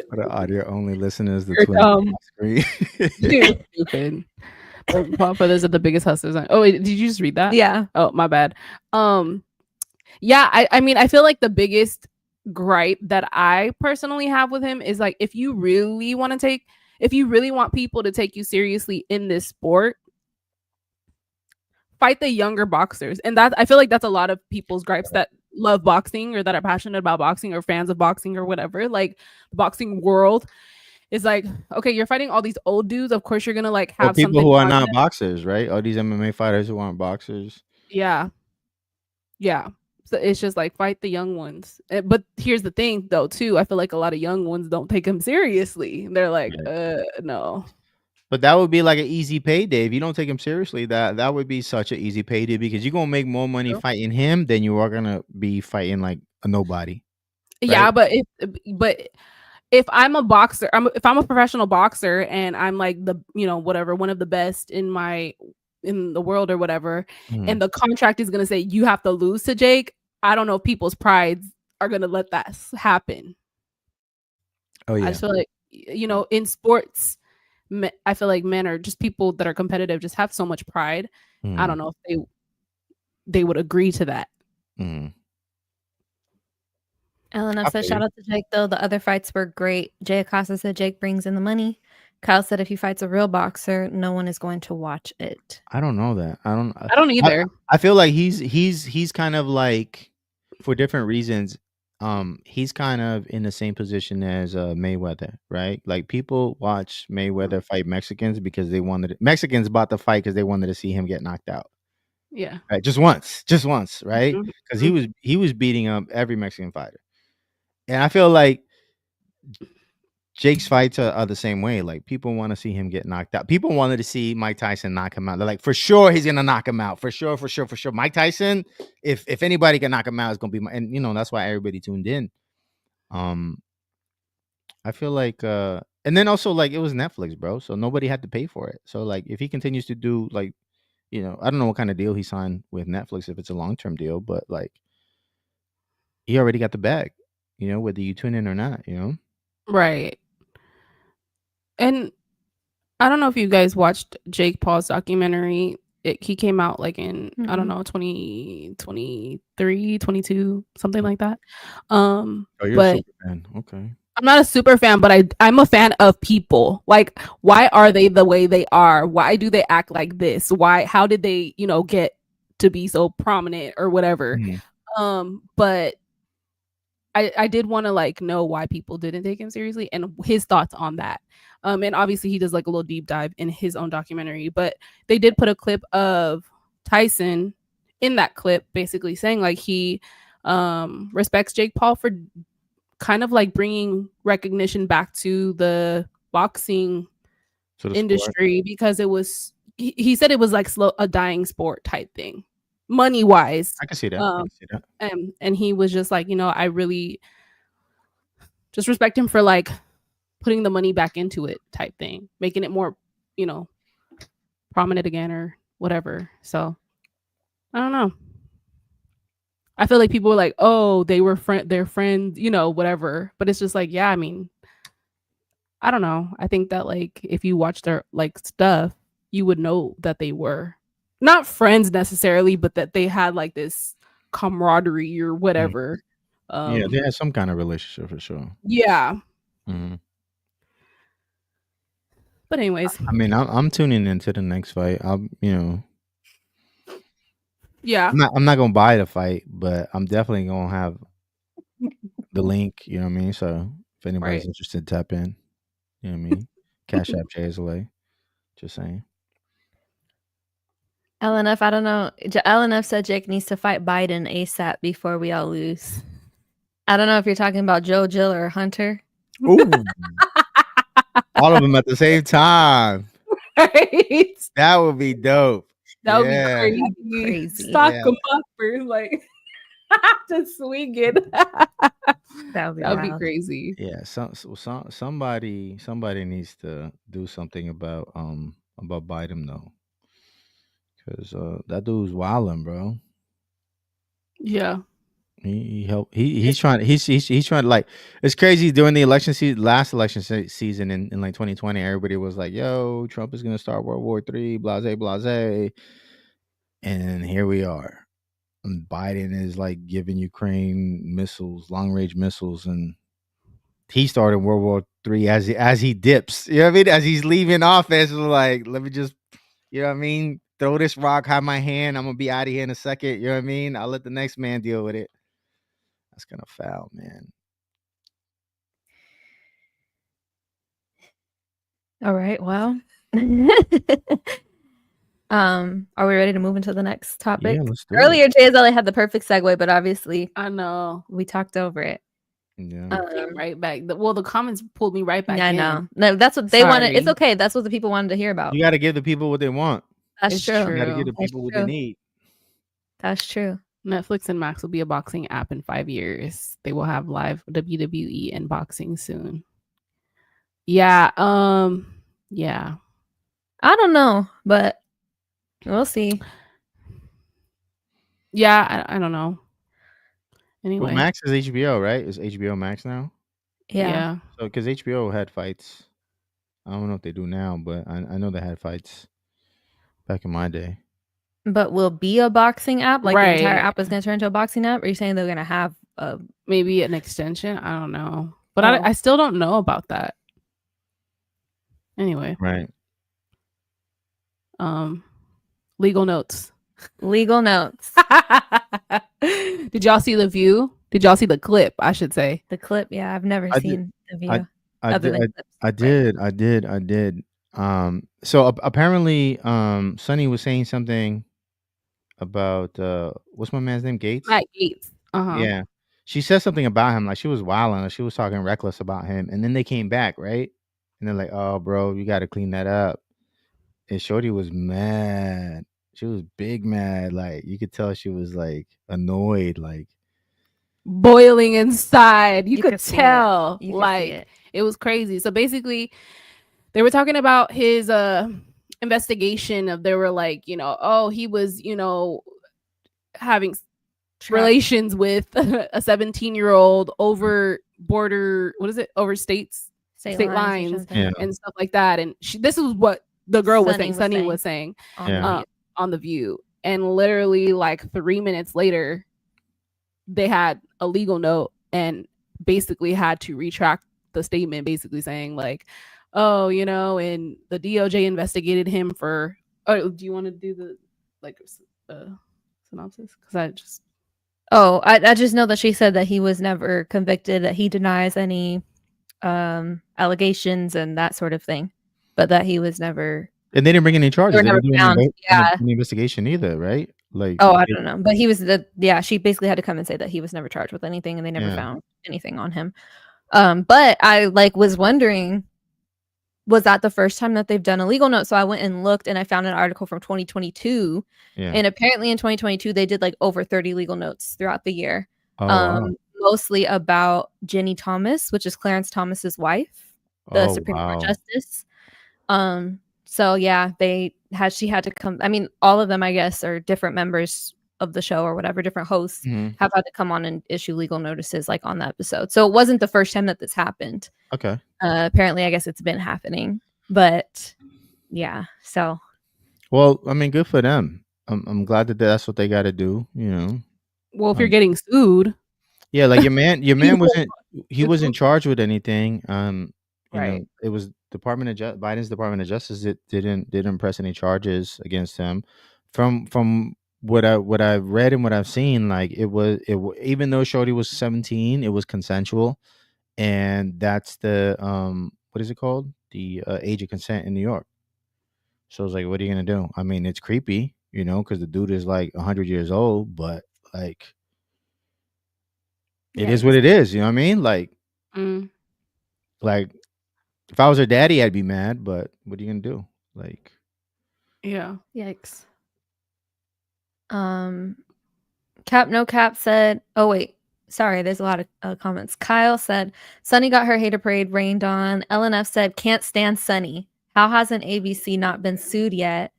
Speaker 7: For the audio only listeners, the
Speaker 8: You're
Speaker 7: twins
Speaker 8: dumb.
Speaker 7: screen.
Speaker 8: You're stupid. Paul Brothers are the biggest hustlers. Oh wait, did you just read that?
Speaker 2: Yeah.
Speaker 8: Oh, my bad. Yeah, I mean, I feel like the biggest gripe that I personally have with him is like, if you really want people to take you seriously in this sport, fight the younger boxers. And that, I feel like that's a lot of people's gripes that love boxing or that are passionate about boxing or fans of boxing or whatever. Like the boxing world is like, okay, you're fighting all these old dudes. Of course, you're gonna like have
Speaker 7: people who are not boxers, right? All these MMA fighters who aren't boxers.
Speaker 8: Yeah. So it's just like fight the young ones. But here's the thing, though, too. I feel like a lot of young ones don't take him seriously. They're like, no.
Speaker 7: But that would be like an easy payday if you don't take him seriously. That would be such an easy payday because you're gonna make more money fighting him than you are gonna be fighting like a nobody.
Speaker 8: Right? Yeah, but if I'm a boxer, if I'm a professional boxer and I'm like the whatever one of the best in the world or whatever, and the contract is gonna say you have to lose to Jake, I don't know if people's prides are gonna let that happen.
Speaker 7: Oh yeah,
Speaker 8: I just feel like in sports, I feel like men are just people that are competitive, just have so much pride. I don't know if they would agree to that.
Speaker 2: LNF said, shout out to Jake, though. The other fights were great. Jay Acosta said Jake brings in the money. Kyle said if he fights a real boxer, no one is going to watch it.
Speaker 7: I don't know that. I
Speaker 8: don't either.
Speaker 7: I feel like he's kind of like, for different reasons, he's kind of in the same position as Mayweather, right? Like people watch Mayweather fight Mexicans because Mexicans bought the fight because they wanted to see him get knocked out.
Speaker 8: Yeah.
Speaker 7: Right. Just once, right? Because he was beating up every Mexican fighter. And I feel like Jake's fights are the same way. Like people want to see him get knocked out. People wanted to see Mike Tyson knock him out. They're like, for sure he's gonna knock him out. For sure. Mike Tyson, if anybody can knock him out, it's gonna be and that's why everybody tuned in. I feel like and then also like it was Netflix, bro. So nobody had to pay for it. So like if he continues to do like, I don't know what kind of deal he signed with Netflix, if it's a long-term deal, but like he already got the bag, whether you tune in or not,
Speaker 8: Right. And I don't know if you guys watched Jake Paul's documentary. He came out like in, I don't know, 2023, 22, something like that.
Speaker 7: Oh, you're a super fan. Okay.
Speaker 8: I'm not a super fan, but I'm a fan of people. Like, why are they the way they are? Why do they act like this? How did they, get to be so prominent or whatever? But I did want to like know why people didn't take him seriously and his thoughts on that. And obviously he does like a little deep dive in his own documentary, but they did put a clip of Tyson in that clip, basically saying like he respects Jake Paul for kind of like bringing recognition back to the boxing industry, because it was, he said it was like a dying sport type thing, money wise.
Speaker 7: I can see that.
Speaker 8: And he was just like, I really just respect him for like putting the money back into it type thing, making it more, prominent again or whatever. So I don't know. I feel like people were like, oh, they're friends, whatever. But it's just like, yeah, I mean, I don't know. I think that like if you watch their like stuff, you would know that they were not friends necessarily, but that they had like this camaraderie or whatever.
Speaker 7: Yeah, they had some kind of relationship for sure.
Speaker 8: Yeah. But anyways,
Speaker 7: I mean, I'm tuning into the next fight.
Speaker 8: Yeah.
Speaker 7: I'm not gonna buy the fight, but I'm definitely gonna have the link. You know what I mean? So if anybody's interested, tap in. You know what I mean? Cash App JSLA. Just saying.
Speaker 2: LNF, I don't know. LNF said Jake needs to fight Biden ASAP before we all lose. I don't know if you're talking about Joe, Jill, or Hunter.
Speaker 7: Ooh. All of them at the same time.
Speaker 8: Right.
Speaker 7: That would be dope.
Speaker 8: That would be crazy. Stock them up for like to swing it. That would be crazy.
Speaker 7: Yeah. Somebody needs to do something about Biden though, because that dude's wilding, bro.
Speaker 8: Yeah.
Speaker 7: He helped. He's trying. He's trying to, like. It's crazy during the election season, last election season in like 2020. Everybody was like, "Yo, Trump is gonna start World War III." Blase, blase. And here we are. And Biden is like giving Ukraine missiles, long range missiles, and he started World War III as he dips. You know what I mean? As he's leaving office, like, let me just, you know what I mean? Throw this rock, have my hand. I'm gonna be out of here in a second. You know what I mean? I'll let the next man deal with it. That's kind of foul, man.
Speaker 2: All right. Well, are we ready to move into the next topic?
Speaker 7: Yeah, let's do
Speaker 2: Earlier,
Speaker 7: it.
Speaker 2: JSL had the perfect segue, but obviously,
Speaker 8: I know
Speaker 2: we talked over it.
Speaker 7: Yeah.
Speaker 8: Came right back. The comments pulled me right back.
Speaker 2: Yeah, I
Speaker 8: in.
Speaker 2: know. No, that's what they wanted. It's okay. That's what the people wanted to hear about.
Speaker 7: You got to give the people what they want.
Speaker 2: That's true.
Speaker 7: You got to give the people what they need.
Speaker 2: That's true.
Speaker 8: Netflix and Max will be a boxing app in 5 years. They will have live WWE and boxing soon. Yeah. Yeah.
Speaker 2: I don't know, but we'll see.
Speaker 8: Yeah, I don't know. Anyway,
Speaker 7: well, Max is HBO, right? Is HBO Max now?
Speaker 2: Yeah.
Speaker 7: So because HBO had fights, I don't know if they do now, but I know they had fights back in my day.
Speaker 2: But will be a boxing app? Like the entire app is going to turn into a boxing app? Or are you saying they're going to have
Speaker 8: maybe an extension? I don't know, but I still don't know about that. Anyway,
Speaker 7: right.
Speaker 8: Legal notes.
Speaker 2: Legal notes.
Speaker 8: Did y'all see the view? Did y'all see the clip? I should say
Speaker 2: the clip. Yeah, I've never seen the view.
Speaker 7: I did. So apparently, Sonny was saying something about what's my man's name? Gates.
Speaker 8: Matt Gates.
Speaker 7: Yeah, she said something about him, like she was wilding, she was talking reckless about him, and then they came back, right? And they're like, "Oh, bro, you got to clean that up." And Shorty was mad. She was big mad. Like you could tell she was like annoyed, like
Speaker 8: boiling inside. You could tell.
Speaker 2: Like
Speaker 8: it was crazy. So basically, they were talking about his investigation of, they were like, oh, he was, having relations with a 17-year-old over border, over state lines and stuff like that. And this is what the girl Sunny was saying on The View. And literally like 3 minutes later, they had a legal note and basically had to retract the statement, basically saying like, oh, and the DOJ investigated him for, do you want to do the synopsis? Because
Speaker 2: I just know that she said that he was never convicted, that he denies any allegations and that sort of thing, but that he was never.
Speaker 7: And they didn't bring any charges.
Speaker 2: They never found,
Speaker 7: any investigation either, right? Like,
Speaker 2: I don't know, but he was she basically had to come and say that he was never charged with anything, and they never found anything on him. But I was wondering, was that the first time that they've done a legal note? So I went and looked, and I found an article from 2022, and apparently in 2022 they did like over 30 legal notes throughout the year. Wow. Mostly about Ginny Thomas, which is Clarence Thomas's wife, the Supreme Court justice. So yeah, she had to come. I mean, all of them, I guess, are different members of the show or whatever, different hosts have had to come on and issue legal notices like on the episode. So it wasn't the first time that this happened.
Speaker 7: Okay.
Speaker 2: Apparently, I guess it's been happening, but yeah. So.
Speaker 7: Well, I mean, good for them. I'm glad that that's what they got to do.
Speaker 8: Well, if you're getting sued.
Speaker 7: Yeah, like your man wasn't charged with anything. You know, it was Biden's Department of Justice that didn't press any charges against him. From what I've read and what I've seen, like it even though Shorty was 17, it was consensual, and that's the what is it called? The age of consent in New York. So it's like, what are you gonna do? I mean, it's creepy, because the dude is like 100 years old, but like it is what it is. You know what I mean? Like, like if I was her daddy, I'd be mad, but what are you gonna do? Like,
Speaker 8: yeah,
Speaker 2: yikes. Cap No Cap said, oh wait, sorry, there's a lot of comments. Kyle said Sunny got her hater parade rained on. LNF said can't stand Sunny. How hasn't ABC not been sued yet?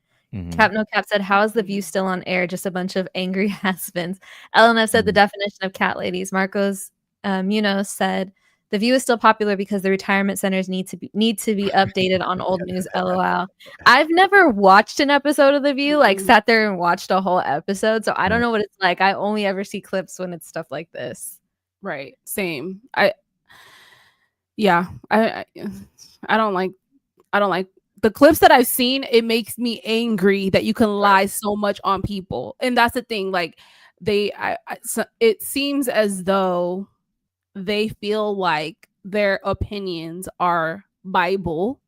Speaker 2: Cap No Cap said, "How is the View still on air? Just a bunch of angry has-beens." LNF said the definition of cat ladies. Marcos Munoz said, "The View is still popular because the retirement centers need to be updated on old news." LOL. I've never watched an episode of The View, like sat there and watched a whole episode, so I don't know what it's like. I only ever see clips when it's stuff like this.
Speaker 8: Right. Same. I don't like the clips that I've seen. It makes me angry that you can lie so much on people. And that's the thing. Like it seems as though they feel like their opinions are Bible.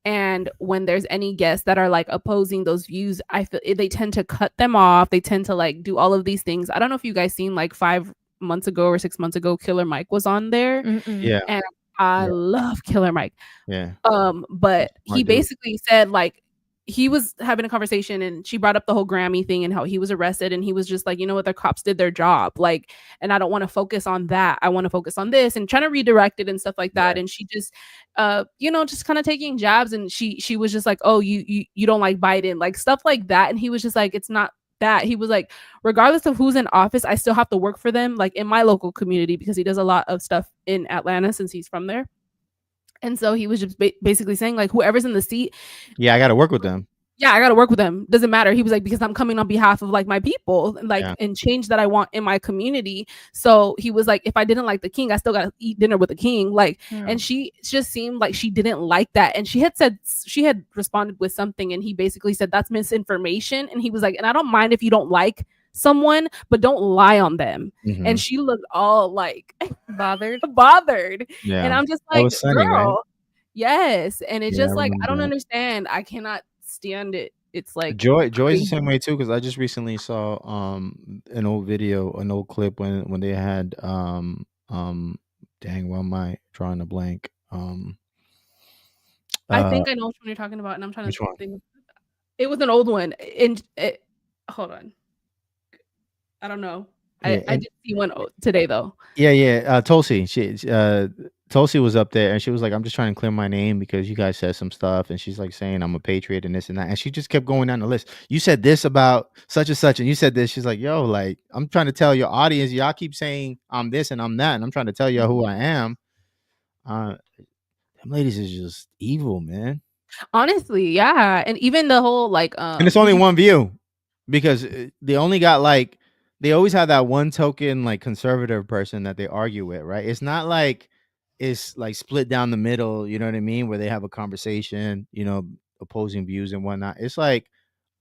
Speaker 8: And when there's any guests that are like opposing those views, I feel they tend to cut them off. They tend to like do all of these things. I don't know if you guys seen like 5 months ago or 6 months ago, Killer Mike was on there.
Speaker 7: Yeah.
Speaker 8: And I love Killer Mike.
Speaker 7: Yeah.
Speaker 8: But he basically said like he was having a conversation and she brought up the whole Grammy thing and how he was arrested, and he was just like, you know what, the cops did their job, like, and I don't want to focus on that. I want to focus on this, and trying to redirect it and stuff like that. And she just just kind of taking jabs, and she was just like, oh, you don't like Biden, like stuff like that. And he was just like, it's not that. He was like, regardless of who's in office, I still have to work for them, like in my local community, because he does a lot of stuff in Atlanta since he's from there. And so he was just basically saying like, whoever's in the seat,
Speaker 7: I got to work with them.
Speaker 8: Yeah, I got to work with them. Doesn't matter. He was like, because I'm coming on behalf of like my people, like and change that I want in my community. So he was like, if I didn't like the king, I still got to eat dinner with the king. Like, and she just seemed like she didn't like that. And she had responded with something, and he basically said that's misinformation. And he was like, and I don't mind if you don't like someone, but don't lie on them. And she looked all like bothered. Yeah. And I'm just like, Sunny, girl, right? Yes. And it's just like, I don't understand. I cannot stand it. It's like
Speaker 7: Joy's the same way too, because I just recently saw an old clip when they had dang, why am I drawing a blank?
Speaker 8: I think I know which one you're talking about, and I'm trying to think. It was an old one. And hold on. I don't know. I did see one today though.
Speaker 7: Tulsi. Tulsi was up there and she was like, I'm just trying to clear my name because you guys said some stuff, and she's like saying I'm a patriot and this and that, and she just kept going down the list. You said this about such and such, and you said this. She's like, yo, like, I'm trying to tell your audience, y'all keep saying I'm this and I'm that, and I'm trying to tell you who I am. Them ladies is just evil, man.
Speaker 8: Honestly, yeah. And even the whole like
Speaker 7: and it's only one view, because they only got like, they always have that one token like conservative person that they argue with, right? It's not like it's like split down the middle, you know what I mean, where they have a conversation, opposing views and whatnot. It's like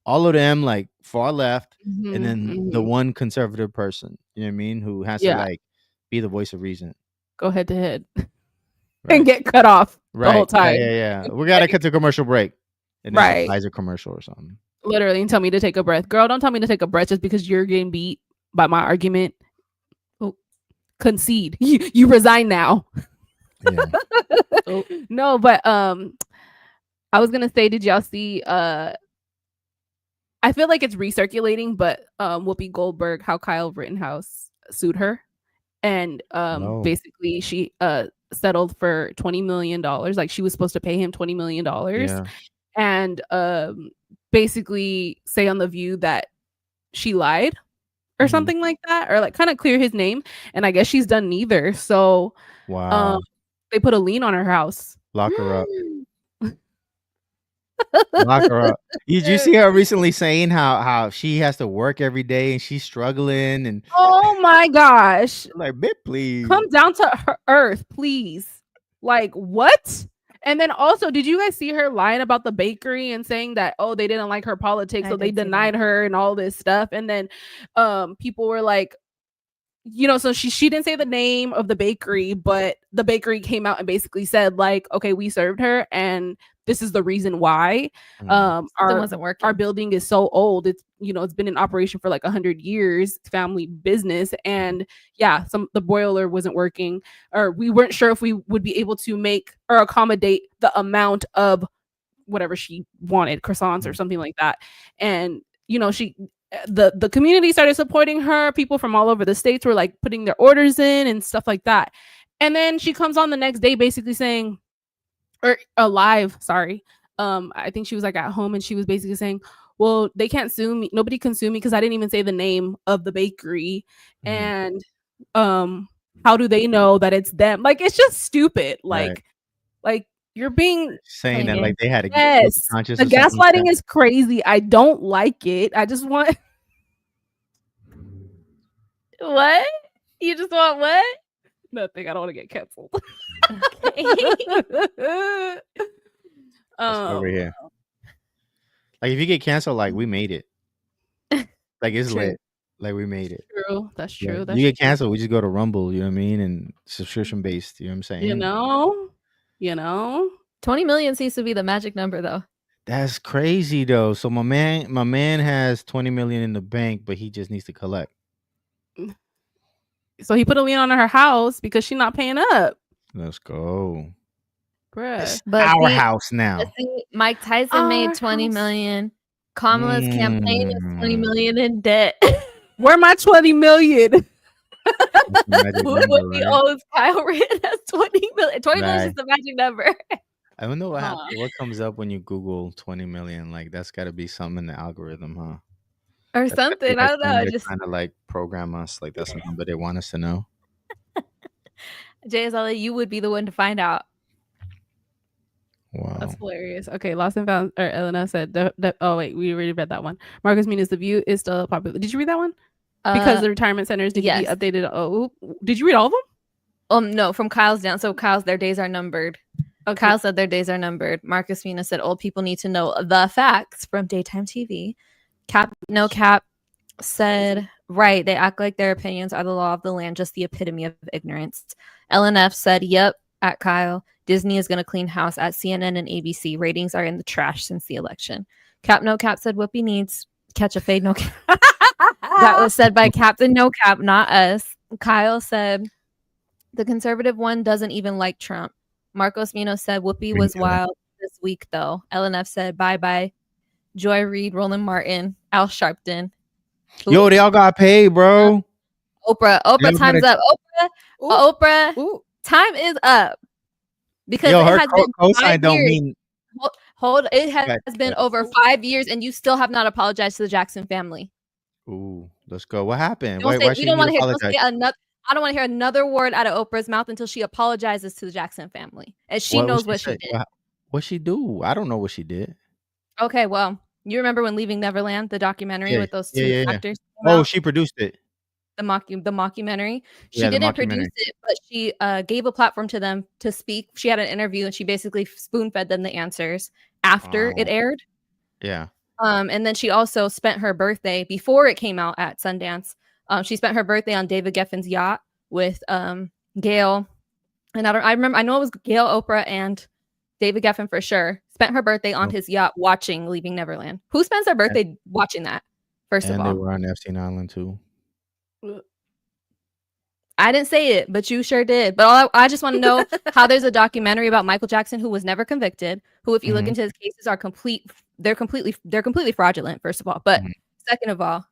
Speaker 7: all of them like far left, and then the one conservative person, you know what I mean, who has to like be the voice of reason,
Speaker 8: go head to head and get cut off the whole time.
Speaker 7: Yeah. We gotta cut to commercial break, and then Pfizer commercial or something.
Speaker 8: Literally, and tell me to take a breath. Girl, don't tell me to take a breath just because you're getting beat by my argument. Oh, concede. You resign now. No, but I was gonna say, did y'all see I feel like it's recirculating, but Whoopi Goldberg, how Kyle Rittenhouse sued her, and basically she settled for $20 million. Like, she was supposed to pay him $20 million, and basically say on The View that she lied or something like that, or like kind of clear his name. And I guess she's done neither. So they put a lien on her house.
Speaker 7: Lock her up. Lock her up. Did you see her recently saying how she has to work every day and she's struggling? And
Speaker 8: oh my gosh,
Speaker 7: like, bitch, please
Speaker 8: come down to earth, please. Like, what? And then also, did you guys see her lying about the bakery and saying that, oh, they didn't like her politics, so they denied her and all this stuff? And then people were like, so she didn't say the name of the bakery, but the bakery came out and basically said like, okay, we served her and this is the reason why.
Speaker 2: Wasn't working.
Speaker 8: Our building is so old. It's it's been in operation for like 100 years, family business, and the boiler wasn't working, or we weren't sure if we would be able to make or accommodate the amount of whatever she wanted, croissants or something like that. And the community started supporting her. People from all over the states were like putting their orders in and stuff like that. And then she comes on the next day basically saying, or live, sorry. I think she was like at home, and she was basically saying, well, they can't sue me. Nobody can sue me because I didn't even say the name of the bakery. And how do they know that it's them? Like, it's just stupid. Like you're being
Speaker 7: saying that like they had a
Speaker 8: conscious. The gaslighting is crazy. I don't like it. I just want
Speaker 2: what? You just want what?
Speaker 8: Nothing. I don't want to get canceled.
Speaker 2: Okay.
Speaker 7: Over here. Like if you get canceled, like we made it. Like it's lit. Like we made it.
Speaker 8: True. That's true.
Speaker 7: Yeah.
Speaker 8: That's
Speaker 7: you get canceled, we just go to Rumble, you know what I mean? And subscription based, you know what I'm saying?
Speaker 8: You know?
Speaker 2: 20 million seems to be the magic number though.
Speaker 7: That's crazy though. So my man has 20 million in the bank, but he just needs to collect.
Speaker 8: So he put a lien on her house because she's not paying up.
Speaker 7: Let's go.
Speaker 8: Bruh.
Speaker 7: It's our house now.
Speaker 2: Mike Tyson made 20 million. Kamala's campaign is 20 million in debt.
Speaker 8: Where my 20 million?
Speaker 2: What he owes Kyle Rittenhouse has 20 million. 20 million is the magic number.
Speaker 7: I don't know what comes up when you Google 20 million. Like that's got to be something in the algorithm, huh?
Speaker 2: Or something. I don't know.
Speaker 7: They're trying to like program us. Like that's the number they want us to know.
Speaker 2: JSLA, you would be the one to find out.
Speaker 7: Wow,
Speaker 8: that's hilarious. Okay, Lost and Found, or Elena said, oh wait, we already read that one. Marcus Muniz, The View is still popular. Did you read that one? Because the retirement centers need to be updated. Oh, did you read all of them?
Speaker 2: No, from Kyle's down. So Kyle's, their days are numbered. Okay. Kyle said their days are numbered. Marcus Muniz said old people need to know the facts from daytime TV. No Cap said, right, they act like their opinions are the law of the land, just the epitome of ignorance. LNF said, yep, at Kyle. Disney is going to clean house at CNN and ABC. Ratings are in the trash since the election. No Cap said Whoopi needs catch a fade, no cap. That was said by Captain No Cap, not us. Kyle said the conservative one doesn't even like Trump. Marcos Mino said Whoopi was wild this week, though. LNF said bye-bye. Joy Reid, Roland Martin, Al Sharpton.
Speaker 7: Yo, they all got paid, bro.
Speaker 2: Oprah, time's up. Oprah, time is up. Because it has been
Speaker 7: cosign don't mean
Speaker 2: it has been over 5 years and you still have not apologized to the Jackson family.
Speaker 7: Ooh, let's go. What happened?
Speaker 2: I don't want to hear another word out of Oprah's mouth until she apologizes to the Jackson family. And she knows what she did.
Speaker 7: What she do? I don't know what she did.
Speaker 2: Okay, well, you remember when Leaving Neverland, the documentary with those two actors?
Speaker 7: Oh, she produced it.
Speaker 2: The mockumentary. She didn't produce it, but she gave a platform to them to speak. She had an interview and she basically spoon-fed them the answers after it aired.
Speaker 7: Yeah.
Speaker 2: And then she also spent her birthday before it came out at Sundance. She spent her birthday on David Geffen's yacht with Gail. And I know it was Gail, Oprah, and David Geffen for sure. Spent her birthday on his yacht watching Leaving Neverland. Who spends their birthday watching that? First of all.
Speaker 7: And they were on Epstein Island too.
Speaker 2: I didn't say it, but you sure did. But I just want to know how there's a documentary about Michael Jackson who was never convicted, who, if you look into his cases, they're completely fraudulent, first of all. But second of all,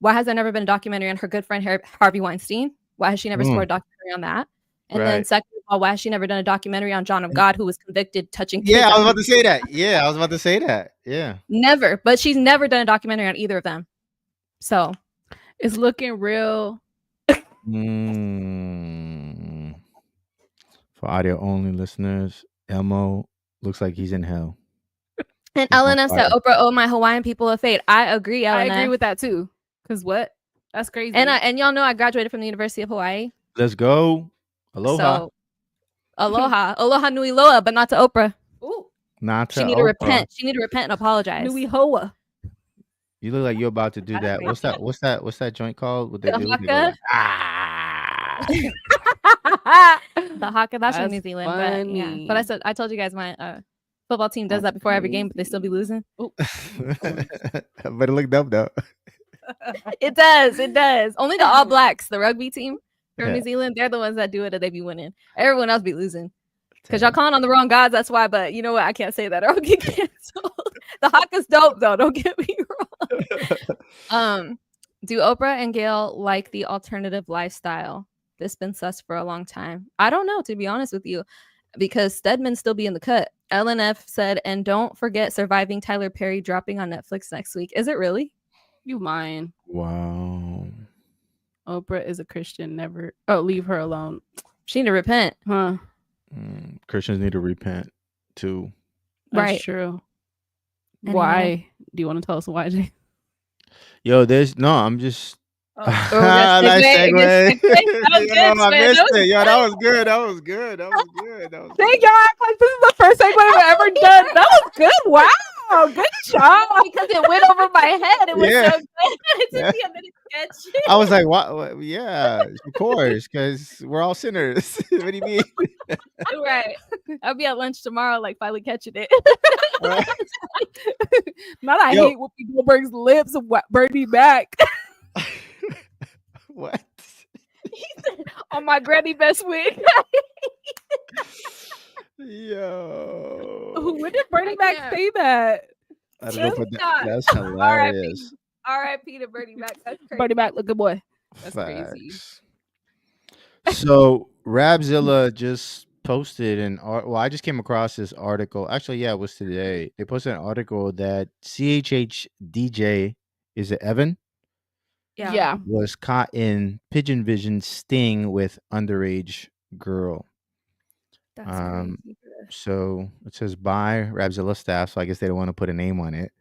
Speaker 2: why has there never been a documentary on her good friend Harvey Weinstein? Why has she never scored a documentary on that? And then second of all, why has she never done a documentary on John of God, who was convicted touching kids?
Speaker 7: Yeah, I was about to say that. Yeah.
Speaker 2: Never. But she's never done a documentary on either of them. So
Speaker 8: it's looking real.
Speaker 7: For audio only listeners, Elmo looks like he's in hell.
Speaker 2: And LNF said Oprah owed my Hawaiian people a fate. I agree, LNF.
Speaker 8: I agree with that too. Because what? That's crazy.
Speaker 2: And y'all know I graduated from the University of Hawaii.
Speaker 7: Let's go. Aloha.
Speaker 2: So, aloha nui loa, but not to Oprah.
Speaker 8: Ooh.
Speaker 7: Not to
Speaker 2: She need to repent. She need to repent and apologize.
Speaker 8: Nui hoa.
Speaker 7: You look like you're about to do that. What's that joint called? What they do?
Speaker 2: Haka? The haka. That's from New Zealand. But I told you guys my football team does that before every game, but they still be losing.
Speaker 7: But it looked dumb though.
Speaker 2: It does. Only the All Blacks, the rugby team from New Zealand, they're the ones that do it, and they be winning. Everyone else be losing. Because y'all calling on the wrong gods, that's why. But you know what? I can't say that or I'll get canceled. The haka's dope though. Don't get me wrong. Do Oprah and Gail like the alternative lifestyle? This been sus for a long time. I don't know, to be honest with you, because Stedman still be in the cut. LNF said, and don't forget Surviving Tyler Perry dropping on Netflix next week. Is it really?
Speaker 8: You lying.
Speaker 7: Wow.
Speaker 8: Oprah is a Christian. Never. Oh, leave her alone.
Speaker 2: She need to repent.
Speaker 8: Huh.
Speaker 7: Christians need to repent too.
Speaker 8: That's true. Anyway. Why? Do you want to tell us why, Jay?
Speaker 7: Yo, I'm just...
Speaker 2: nice
Speaker 7: segue. I missed it. Yo, that was good.
Speaker 8: Thank y'all act like this is the first segue I've ever done. That was good. Wow. Good job.
Speaker 2: Because it went over my head. It was so good. It took me a minute to catch it.
Speaker 7: I was like, what? Yeah, of course, because we're all sinners. What do you mean?
Speaker 2: Right. I'll be at lunch tomorrow, like finally catching it.
Speaker 7: Right.
Speaker 8: Not I hate Whoopi Goldberg's lips and burned me back.
Speaker 7: What?
Speaker 2: He said, on my granny best wig.
Speaker 7: Yo.
Speaker 8: When did Bernie Mac say that?
Speaker 7: I don't know, but that's hilarious.
Speaker 2: R.I.P. to Bernie Mac. That's crazy.
Speaker 8: Bernie Mac, look good boy. That's
Speaker 7: Facts.
Speaker 8: crazy.
Speaker 7: So Rapzilla just posted I just came across this article. Actually, yeah, it was today. They posted an article that CHH DJ, is it Evan?
Speaker 8: Yeah.
Speaker 7: Was caught in Pigeon Vision sting with underage girl.
Speaker 2: That's crazy.
Speaker 7: So it says by Rapzilla staff, so I guess they don't want to put a name on it.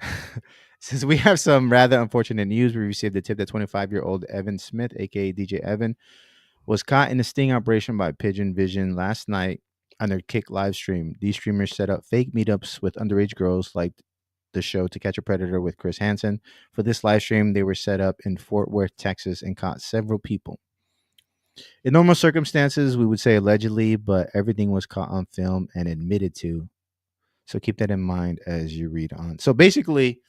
Speaker 7: It says we have some rather unfortunate news. We received a tip that 25-year-old Evan Smith, aka DJ Evan, was caught in a sting operation by Pigeon Vision last night on their Kick live stream. These streamers set up fake meetups with underage girls like the show To Catch a Predator with Chris Hansen. For this live stream, they were set up in Fort Worth, Texas, and caught several people. In normal circumstances, we would say allegedly, but everything was caught on film and admitted to. So keep that in mind as you read on. So basically,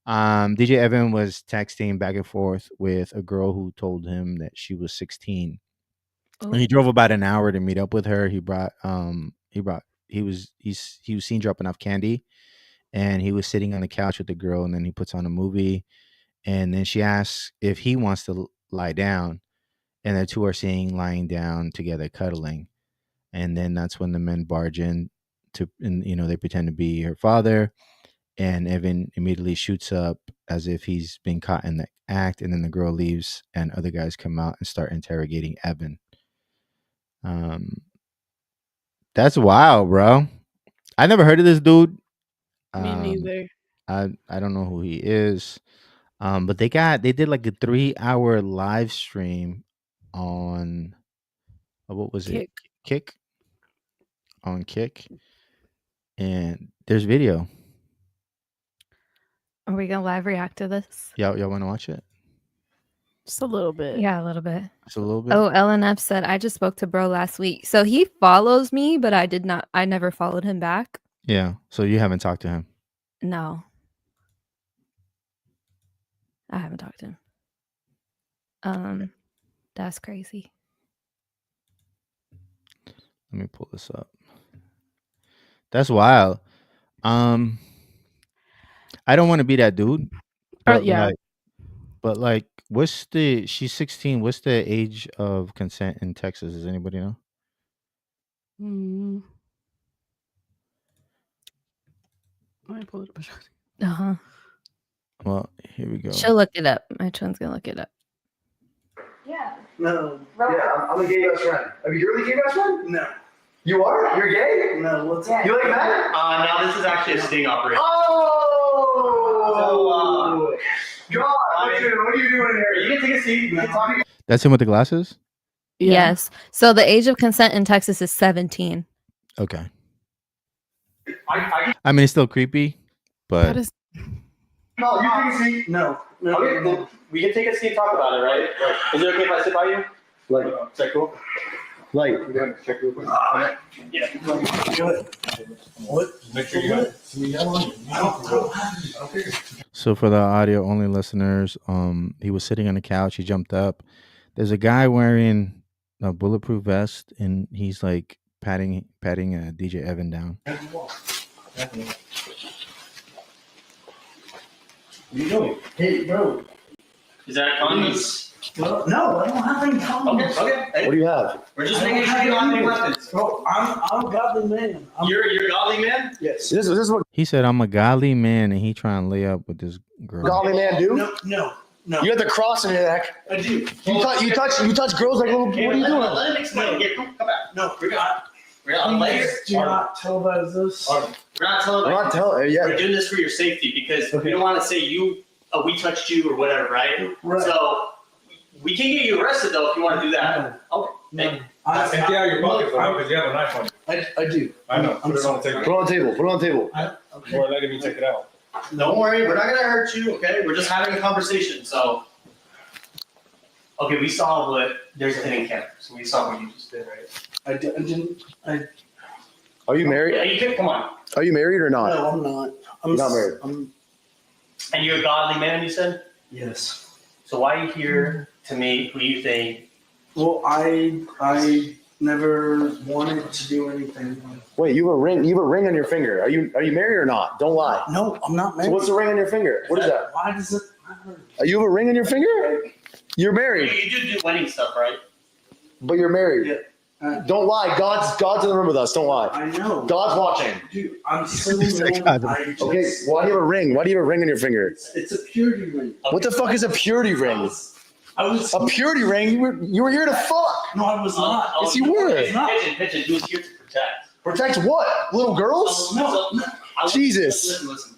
Speaker 7: DJ Evan was texting back and forth with a girl who told him that she was 16. And he drove about an hour to meet up with her. He was seen dropping off candy. And he was sitting on the couch with the girl, and then he puts on a movie. And then she asks if he wants to lie down. And the two are seen lying down together, cuddling. And then that's when the men barge in they pretend to be her father. And Evan immediately shoots up as if he's been caught in the act. And then the girl leaves, and other guys come out and start interrogating Evan. That's wild, bro. I never heard of this dude.
Speaker 8: Me neither.
Speaker 7: I don't know who he is. But they did like a 3-hour live stream on what was it? Kick. On Kick. And there's video.
Speaker 2: Are we gonna live react to this?
Speaker 7: Y'all want to watch it?
Speaker 8: Just a little bit.
Speaker 2: Yeah, a little bit.
Speaker 7: Just a little bit.
Speaker 2: Oh, LNF said I just spoke to bro last week. So he follows me, but I never followed him back.
Speaker 7: Yeah. So you haven't talked to him?
Speaker 2: No. I haven't talked to him. That's crazy.
Speaker 7: Let me pull this up. That's wild. I don't want to be that dude. But
Speaker 8: yeah.
Speaker 7: She's 16. What's the age of consent in Texas? Does anybody know?
Speaker 8: Let me pull it up.
Speaker 2: Uh-huh.
Speaker 7: Well, here we go.
Speaker 2: She'll look it up. My twin's gonna look it up.
Speaker 4: Yeah. No. Yeah, I'm a gay best friend. Are you really a gay best friend? No. You are? You're gay? No. What's that? You like that?
Speaker 9: No, this is actually a sting operation.
Speaker 4: Oh! God, what are you doing here? You can take a seat. We can talk.
Speaker 7: That's him with the glasses?
Speaker 2: Yeah. Yes. So the age of consent in Texas is 17.
Speaker 7: Okay. I mean, it's still creepy, but...
Speaker 4: No, you take a seat. No.
Speaker 9: Okay, well, we can take a seat and talk about it, right? Is it okay if I sit by you?
Speaker 4: Like,
Speaker 9: is that cool?
Speaker 4: Like,
Speaker 9: We're going to check real quick. Yeah.
Speaker 4: Go ahead. What?
Speaker 9: Make sure you got it.
Speaker 7: So for the audio only listeners, he was sitting on the couch. He jumped up. There's a guy wearing a bulletproof vest, and he's like patting DJ Evan down.
Speaker 9: What are you doing?
Speaker 4: Hey, bro.
Speaker 9: Is that condoms?
Speaker 4: Well, no, I don't have any guns.
Speaker 9: Okay.
Speaker 4: What do you have?
Speaker 9: We're just making sure you don't have any weapons.
Speaker 4: Bro, I'm a godly man.
Speaker 9: You're a godly man?
Speaker 4: Yes. This is what
Speaker 7: he said. I'm a godly man, and he trying to lay up with this girl.
Speaker 4: godly man do?
Speaker 9: No.
Speaker 4: You have the cross in your neck.
Speaker 9: I do.
Speaker 4: You touch girls like little. What are you doing?
Speaker 9: Let him explain. Here, come back. No, we're not.
Speaker 4: Do not televise this.
Speaker 9: We're not telling.
Speaker 4: I'm not telling. Yeah.
Speaker 9: We're doing this for your safety because we don't want to say we touched you or whatever, right? So we can get you arrested though if you want to do that. Okay.
Speaker 10: Empty out your pockets because you have a knife on you.
Speaker 4: I do.
Speaker 10: I know. Put it on the table.
Speaker 4: Put it on the table. Put it on the table.
Speaker 10: Or letting me take it out.
Speaker 9: Don't worry, we're not gonna hurt you. Okay, we're just having a conversation. So, okay, we saw there's a hidden camera. So we saw what you just did, right?
Speaker 4: Are you married?
Speaker 9: Yeah, you can. Come on.
Speaker 4: Are you married or not?
Speaker 11: No, I'm not. I'm
Speaker 4: not married.
Speaker 9: And you're a godly man, you said?
Speaker 11: Yes.
Speaker 9: So why are you here to meet who you think?
Speaker 11: Well, I never wanted to do anything.
Speaker 4: Wait, you have a ring. You have a ring on your finger. Are you married or not? Don't lie.
Speaker 11: No, I'm not married.
Speaker 4: So what's the ring on your finger? What is that?
Speaker 11: Why does it matter?
Speaker 4: You have a ring on your finger? You're married.
Speaker 9: You do wedding stuff, right?
Speaker 4: But you're married.
Speaker 11: Yeah.
Speaker 4: Don't lie. God's in the room with us. Don't lie.
Speaker 11: I know.
Speaker 4: God's watching.
Speaker 11: Dude, I'm so
Speaker 4: Okay, why do you have a ring? Why do you have a ring on your finger?
Speaker 11: It's a purity ring.
Speaker 4: What the fuck is a purity ring? A purity ring? You were here to fuck.
Speaker 11: No, I was not.
Speaker 4: Yes, you were.
Speaker 9: Pigeon, he was here to protect.
Speaker 4: Protect what? Little girls?
Speaker 11: No.
Speaker 4: Jesus.
Speaker 9: Listen.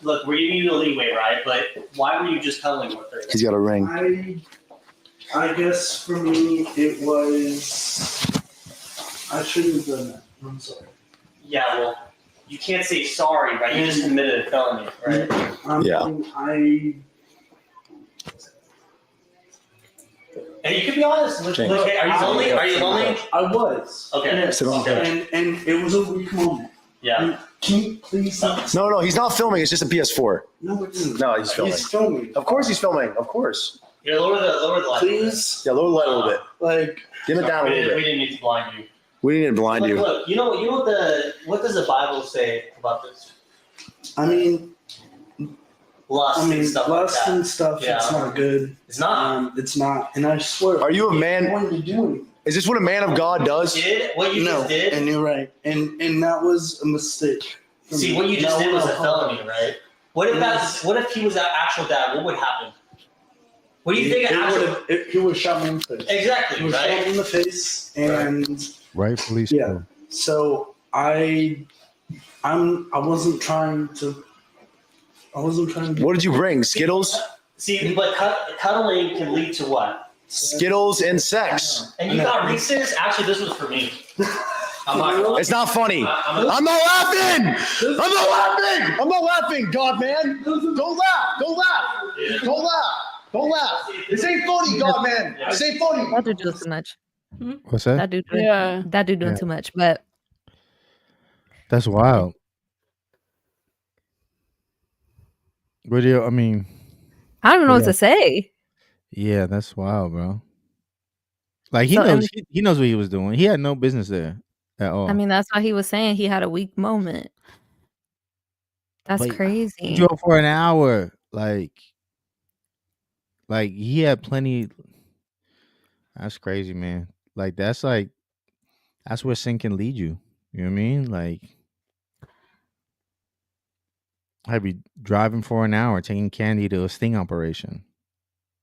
Speaker 9: Look, we're giving you the leeway, right? But why were you just cuddling with her?
Speaker 4: He's got a ring.
Speaker 11: I guess for me it was. I shouldn't have done that. I'm sorry.
Speaker 9: Yeah, well, you can't say sorry, right? You just committed a felony, right? And you can be honest. Are you lonely? Are you lonely?
Speaker 11: I was.
Speaker 9: Okay.
Speaker 11: Yes.
Speaker 9: Okay.
Speaker 11: And it was a weak moment.
Speaker 9: Yeah.
Speaker 11: Can you please stop?
Speaker 4: No, he's not filming. It's just a PS4.
Speaker 11: No, it isn't.
Speaker 4: No, he's filming.
Speaker 11: He's filming.
Speaker 4: Of course he's filming. Of course.
Speaker 9: Yeah, lower the light.
Speaker 11: Please.
Speaker 4: Yeah, lower the light a little bit.
Speaker 11: Like.
Speaker 4: Dim it down a little bit.
Speaker 9: We didn't need to blind you.
Speaker 4: We didn't need to blind you.
Speaker 9: Look, you know what does the Bible say about this?
Speaker 11: I mean.
Speaker 9: Lust and stuff like that.
Speaker 11: And stuff.
Speaker 9: Yeah.
Speaker 11: It's not good.
Speaker 9: It's not.
Speaker 11: It's not. And I swear.
Speaker 4: Are you a man?
Speaker 11: I wanted to do anything.
Speaker 4: Is this what a man of God does?
Speaker 9: What you just did?
Speaker 11: And you're right. And that was a mistake.
Speaker 9: See, what you just did was a felony, right? What if he was our actual dad? What would happen? What do you think?
Speaker 11: He would shot me in the face.
Speaker 9: Exactly.
Speaker 11: He would shot me in the face, and
Speaker 7: rightfully so.
Speaker 11: Yeah. So I wasn't trying to.
Speaker 4: What did you bring? Skittles?
Speaker 9: See, but cuddling can lead to what?
Speaker 4: Skittles and sex.
Speaker 9: And you got Reese's? Actually, this was for me.
Speaker 4: It's not funny. I'm not laughing. I'm not laughing, God man. Don't laugh. This ain't funny, God man. This ain't funny.
Speaker 2: That dude doing too much.
Speaker 7: What's that?
Speaker 2: That dude doing too much, but
Speaker 7: that's wild. But I don't even
Speaker 2: know what to say.
Speaker 7: Yeah, that's wild, bro. Like he knows what he was doing. He had no business there at all.
Speaker 2: I mean, that's why he was saying he had a weak moment. That's crazy.
Speaker 7: He drove for an hour. Like he had plenty. That's crazy, man. That's where sin can lead you. You know what I mean? Like, I'd be driving for an hour, taking candy to a sting operation.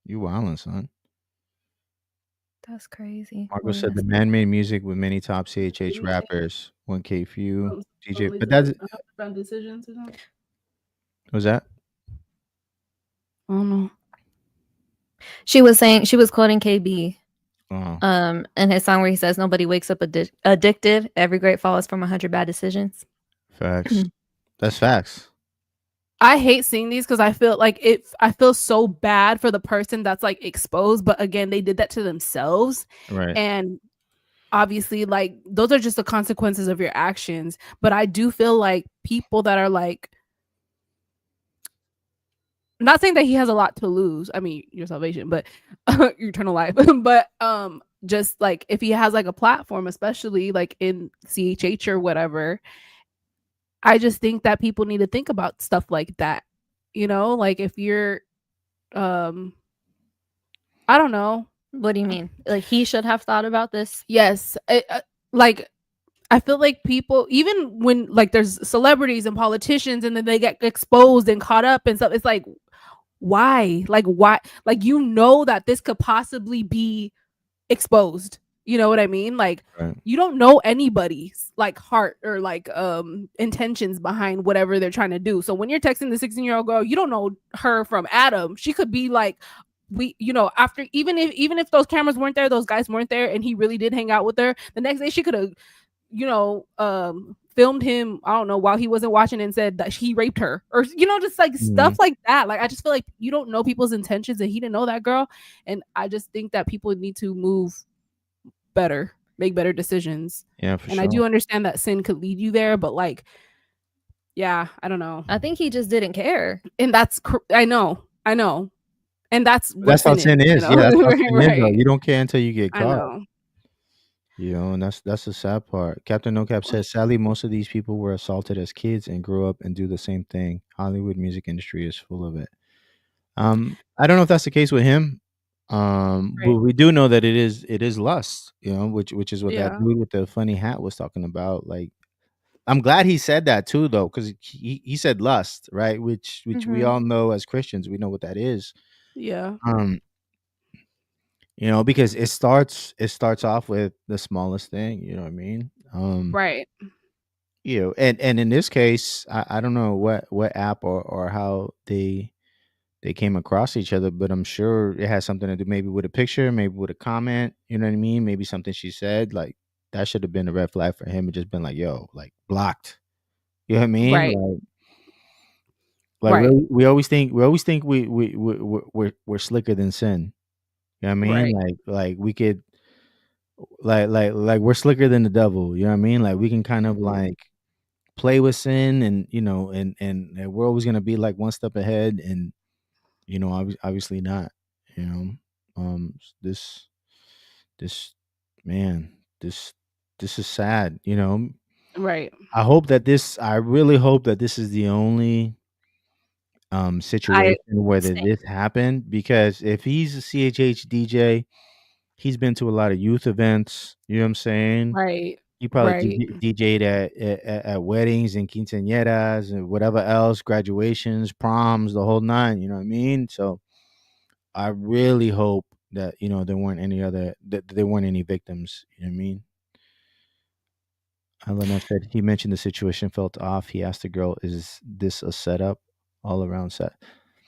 Speaker 7: You wildin', son.
Speaker 2: That's crazy.
Speaker 7: Marco said the man made music with many top CHH rappers, 1K Few, DJ. But that's
Speaker 8: about decisions or something.
Speaker 7: Was that?
Speaker 8: I don't know.
Speaker 2: She was quoting KB.
Speaker 7: Oh.
Speaker 2: In his song where he says nobody wakes up addicted. Every great fall is from 100 bad decisions.
Speaker 7: Facts. That's facts.
Speaker 8: I hate seeing these because I feel like I feel so bad for the person that's like exposed, but again, they did that to themselves.
Speaker 7: Right.
Speaker 8: And obviously, like, those are just the consequences of your actions. But I do feel like people that are like, I'm not saying that he has a lot to lose. I mean, your salvation, but your eternal life. But just like if he has like a platform, especially like in CHH or whatever, I just think that people need to think about stuff like that. You know, like if you're I don't know.
Speaker 2: What do you mean? Like he should have thought about this?
Speaker 8: Yes. Like I feel like people, even when like there's celebrities and politicians and then they get exposed and caught up and stuff, it's like, why? Like why? Like that this could possibly be exposed. You know what I mean? Like you don't know anybody's like heart or like intentions behind whatever they're trying to do. So when you're texting the 16-year-old girl, you don't know her from Adam. She could be like, after even if those cameras weren't there, those guys weren't there, and he really did hang out with her, the next day she could have filmed him, I don't know, while he wasn't watching and said that he raped her, or just like stuff like that. Like I just feel like you don't know people's intentions, and he didn't know that girl. And I just think that people need to move better, make better decisions.
Speaker 7: Yeah, for sure.
Speaker 8: I do understand that sin could lead you there, but like, yeah, I don't know.
Speaker 2: I think he just didn't care,
Speaker 8: and that's I know, and that's
Speaker 7: how sin is. Yeah, that's how sin
Speaker 8: right.
Speaker 7: is. You don't care until you get caught.
Speaker 8: I know.
Speaker 7: And that's the sad part. Captain No Cap says, sadly, most of these people were assaulted as kids and grew up and do the same thing. Hollywood music industry is full of it. I don't know if that's the case with him. But we do know that it is lust, which is what that dude with the funny hat was talking about. Like, I'm glad he said that too, though, because he said lust, right? Which we all know as Christians, we know what that is.
Speaker 8: Yeah.
Speaker 7: Because it starts off with the smallest thing, you know what I mean?
Speaker 8: Right.
Speaker 7: And in this case, I don't know what app or how they came across each other, but I'm sure it has something to do maybe with a picture, maybe with a comment, you know what I mean? Maybe something she said, like that should have been a red flag for him and just been like, yo, like blocked. You know what I mean?
Speaker 8: Right.
Speaker 7: Like we always think we're slicker than sin. You know what I mean?
Speaker 8: Right.
Speaker 7: Like we could like we're slicker than the devil, you know what I mean? Like we can kind of like play with sin and and we're always gonna be like one step ahead, and obviously not. This man, this is sad.
Speaker 8: Right.
Speaker 7: I really hope that this is the only situation where this happened, because if he's a CHH DJ, he's been to a lot of youth events. You know what I'm saying?
Speaker 8: Right.
Speaker 7: He probably DJ'd at weddings and quinceañeras and whatever else, graduations, proms, the whole nine. You know what I mean? So I really hope that there weren't any victims. You know what I mean? Elena said he mentioned the situation felt off. He asked the girl, "Is this a setup?" All around set.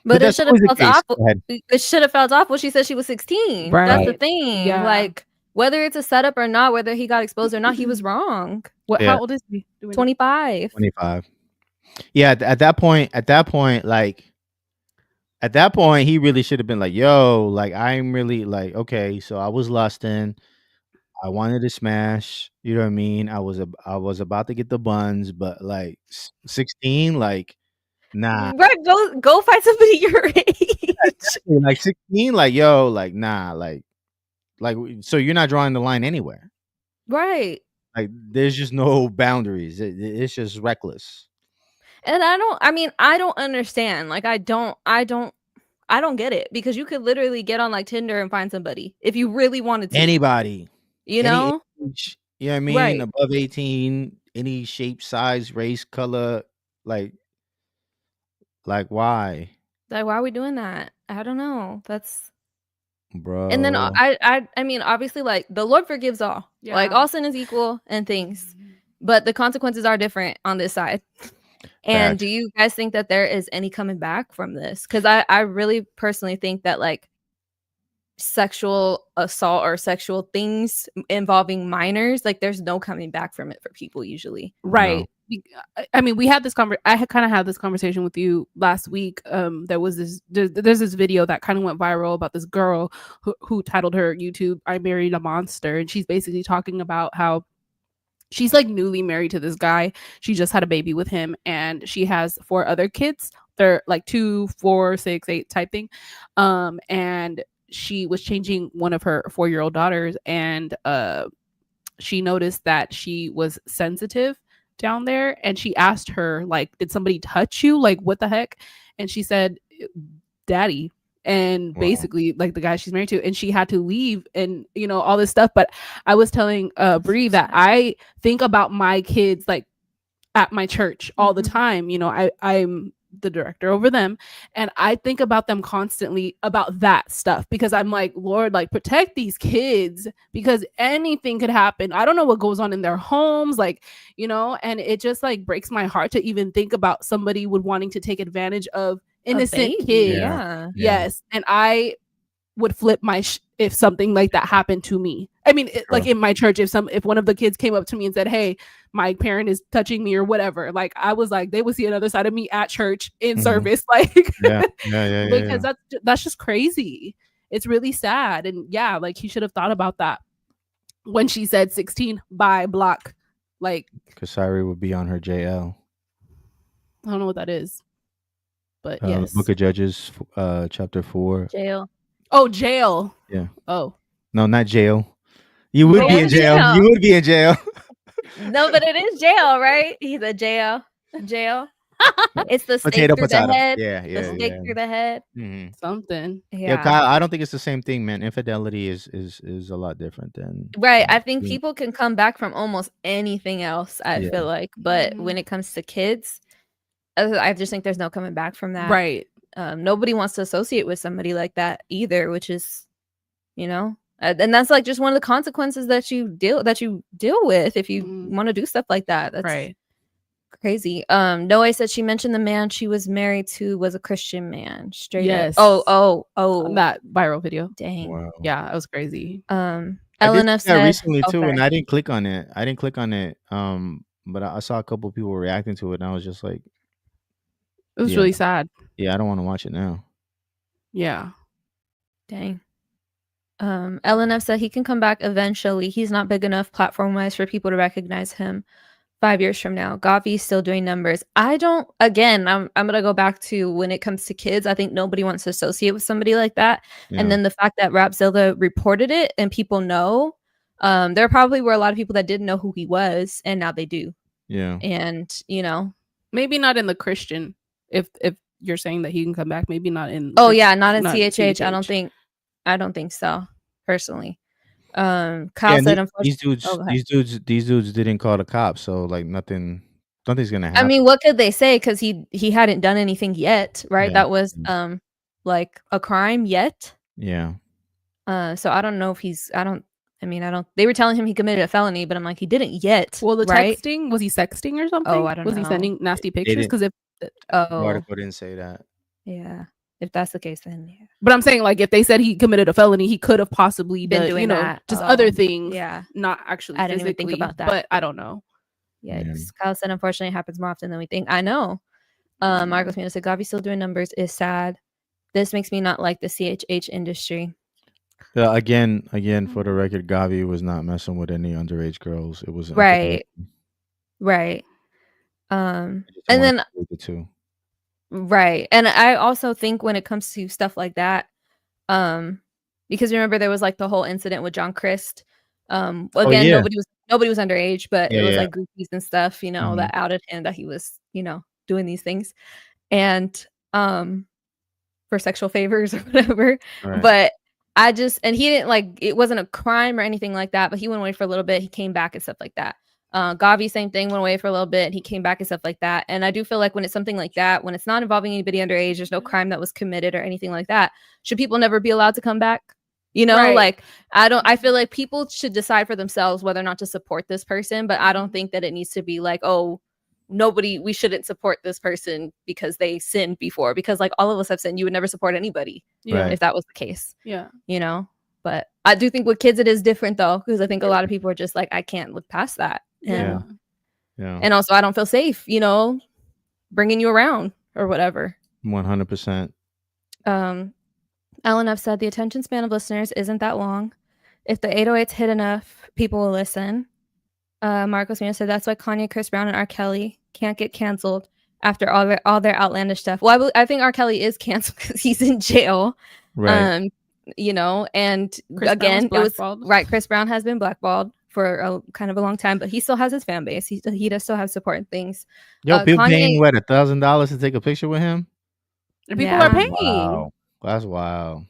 Speaker 2: But it should have felt off. It should have felt off when she said she was 16.
Speaker 8: Right.
Speaker 2: That's the thing.
Speaker 8: Yeah.
Speaker 2: Like whether it's a setup or not, whether he got exposed or not, he was wrong.
Speaker 8: How old is he?
Speaker 2: 25.
Speaker 7: 25. Yeah, at that point, he really should have been like, yo, like, I'm really like, okay, so I was lusting. I wanted to smash, you know what I mean? I was about to get the buns, but like 16, like, nah.
Speaker 2: Right, go find somebody your age.
Speaker 7: Like 16, like, yo, like, nah, like, so you're not drawing the line anywhere.
Speaker 2: Right.
Speaker 7: Like, there's just no boundaries. It's just reckless.
Speaker 2: And I don't understand. Like, I don't get it, because you could literally get on like Tinder and find somebody if you really wanted to.
Speaker 7: Anybody.
Speaker 2: You know?
Speaker 7: Age, you know what I mean? Right. Above 18, any shape, size, race, color, like why?
Speaker 2: Like, why are we doing that? I don't know. That's
Speaker 7: bro.
Speaker 2: And then I mean, obviously, like the Lord forgives all. Yeah. Like all sin is equal and things, but the consequences are different on this side. And do you guys think that there is any coming back from this? Because I really personally think that like sexual assault or sexual things involving minors, like there's no coming back from it for people usually.
Speaker 8: Right. No. I mean, we had this I had kind of had this conversation with you last week. There's this video that kind of went viral about this girl who titled her YouTube "I Married a Monster," and she's basically talking about how she's like newly married to this guy. She just had a baby with him, and she has 4 other kids. They're like 2, 4, 6, 8 type thing. And she was changing one of her 4-year-old daughters, and she noticed that she was sensitive down there, and she asked her, like, did somebody touch you? Like, what the heck? And she said, Daddy. and basically like the guy she's married to, and she had to leave and all this stuff. But I was telling Bree that I think about my kids like at my church all the time. I'm the director over them, and I think about them constantly about that stuff, because I'm like, Lord, like protect these kids, because anything could happen. I don't know what goes on in their homes, like, and it just like breaks my heart to even think about somebody wanting to take advantage of innocent kids. Yes. And I would flip my if something like that happened to me. I mean, like in my church, if one of the kids came up to me and said, hey, my parent is touching me or whatever, like I was like, they would see another side of me at church in service, like because that's just crazy. It's really sad. And like he should have thought about that when she said 16 by block, like
Speaker 7: Kasari would be on her JL.
Speaker 8: I don't know what that is, but yes.
Speaker 7: Book of Judges, chapter 4.
Speaker 2: Jail.
Speaker 8: Oh, jail.
Speaker 7: Yeah.
Speaker 8: Oh.
Speaker 7: No, not jail. You would be in jail. You would be in jail.
Speaker 2: No, but it is jail, right? He's a jail. Jail. It's the stake through the head. The stake through the head.
Speaker 7: Mm-hmm.
Speaker 8: Something.
Speaker 7: Yeah, Kyle, I don't think it's the same thing, man. Infidelity is a lot different than
Speaker 2: I think people can come back from almost anything else, I feel like. But when it comes to kids, I just think there's no coming back from that.
Speaker 8: Right.
Speaker 2: Nobody wants to associate with somebody like that either, which is, and that's like just one of the consequences that you deal with if you want to do stuff like that. That's
Speaker 8: right.
Speaker 2: Crazy. Noe said she mentioned the man she was married to was a Christian man. Straight up. Oh,
Speaker 8: that viral video.
Speaker 2: Dang.
Speaker 7: Wow.
Speaker 8: Yeah, that was crazy.
Speaker 2: LNF said
Speaker 7: recently too, and I didn't click on it. But I saw a couple people reacting to it, and I was just like,
Speaker 8: it was really sad.
Speaker 7: Yeah, I don't want to watch it now.
Speaker 8: Yeah.
Speaker 2: Dang. LNF said he can come back eventually. He's not big enough platform-wise for people to recognize him 5 years from now. Gavi's still doing numbers. I'm gonna go back to when it comes to kids. I think nobody wants to associate with somebody like that. Yeah. And then the fact that Rapzilla reported it and people know, there probably were a lot of people that didn't know who he was, and now they do.
Speaker 7: Yeah.
Speaker 2: And
Speaker 8: maybe not in the Christian. If you're saying that he can come back, maybe not in.
Speaker 2: Not in CHH. I don't think so personally. Kyle said,
Speaker 7: these dudes didn't call the cops, so like nothing's gonna happen.
Speaker 2: I mean, what could they say? Because he hadn't done anything yet, right? That was like a crime yet.
Speaker 7: Yeah.
Speaker 2: So I don't know if they were telling him he committed a felony, but I'm like, he didn't yet.
Speaker 8: Well, the texting, was he sexting or something?
Speaker 2: Oh, I don't know.
Speaker 8: Was he sending nasty pictures? Because
Speaker 7: the article didn't say that.
Speaker 2: Yeah. If that's the case, then yeah.
Speaker 8: But I'm saying, like, if they said he committed a felony, he could have possibly been doing that. Just other things.
Speaker 2: Yeah.
Speaker 8: Not actually
Speaker 2: I didn't even think about that.
Speaker 8: But I don't know.
Speaker 2: Yeah. Kyle said, unfortunately, it happens more often than we think. I know. Marcos Mina said, Gavi still doing numbers is sad. This makes me not like the CHH industry.
Speaker 7: Yeah, again, for the record, Gavi was not messing with any underage girls. It was
Speaker 2: right. And then right. And I also think when it comes to stuff like that, because remember there was like the whole incident with John Christ. Nobody was underage, but it was like groupies and stuff, that outed him that he was, doing these things, and for sexual favors or whatever. Right. But and he didn't it wasn't a crime or anything like that, but he went away for a little bit. He came back and stuff like that. Gavi, same thing, went away for a little bit. He came back and stuff like that. And I do feel like when it's something like that, when it's not involving anybody underage, there's no crime that was committed or anything like that. Should people never be allowed to come back? Right. I feel like people should decide for themselves whether or not to support this person, but I don't think that it needs to be like, oh, we shouldn't support this person because they sinned before, because like all of us have sinned. You would never support anybody if that was the case.
Speaker 8: Yeah.
Speaker 2: But I do think with kids it is different though, because I think a lot of people are just like, I can't look past that.
Speaker 7: Yeah.
Speaker 2: And also I don't feel safe, bringing you around or whatever.
Speaker 7: 100%.
Speaker 2: LNF said the attention span of listeners isn't that long. If the 808s hit enough, people will listen. Marcos Mina said that's why Kanye, Chris Brown, and R. Kelly can't get canceled after all their outlandish stuff. Well, I think R. Kelly is canceled because he's in jail.
Speaker 7: Right.
Speaker 2: And
Speaker 8: Chris
Speaker 2: again, it was
Speaker 8: blackballed.
Speaker 2: Chris Brown has been blackballed for a kind of a long time, but he still has his fan base. He does still have support and things.
Speaker 7: Yo, people paying $1,000 to take a picture with him.
Speaker 8: And people are paying.
Speaker 7: Wow. That's wild.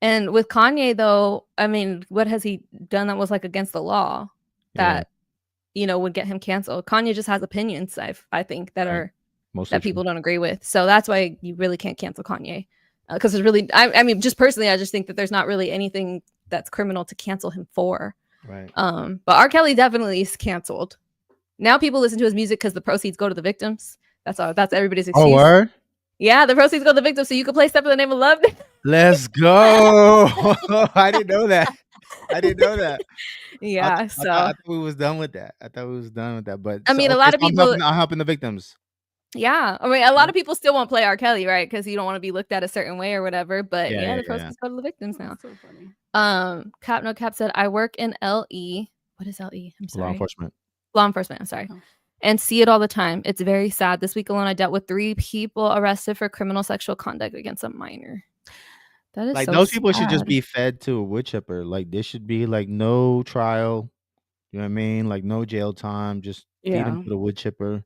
Speaker 2: And with Kanye, though, I mean, what has he done that was like against the law that would get him canceled? Kanye just has opinions, I think, that are that people don't agree with. So that's why you really can't cancel Kanye, because it's really, I mean, just personally, I just think that there's not really anything that's criminal to cancel him for.
Speaker 7: Right.
Speaker 2: But R. Kelly definitely is canceled. Now people listen to his music because the proceeds go to the victims. That's all. That's everybody's excuse.
Speaker 7: Oh, word?
Speaker 2: Yeah, the proceeds go to the victims, so you can play "Step in the Name of Love."
Speaker 7: Let's go. I didn't know that.
Speaker 2: Yeah,
Speaker 7: I thought we was done with that. But
Speaker 2: I mean, a lot of people
Speaker 7: I'm helping the victims.
Speaker 2: Yeah, I mean, a lot of people still won't play R. Kelly, right? Because you don't want to be looked at a certain way or whatever. But the proceeds go to the victims now.
Speaker 8: That's so funny.
Speaker 2: Cap No Cap said, "I work in LE. What is LE? I'm sorry. Law enforcement. I'm sorry. And see it all the time. It's very sad. This week alone, I dealt with 3 people arrested for criminal sexual conduct against a minor." That is
Speaker 7: like
Speaker 2: so
Speaker 7: those people
Speaker 2: sad.
Speaker 7: should just be fed to a wood chipper. Like there should be like no trial. You know what I mean? Like no jail time. Just feed them to the wood chipper.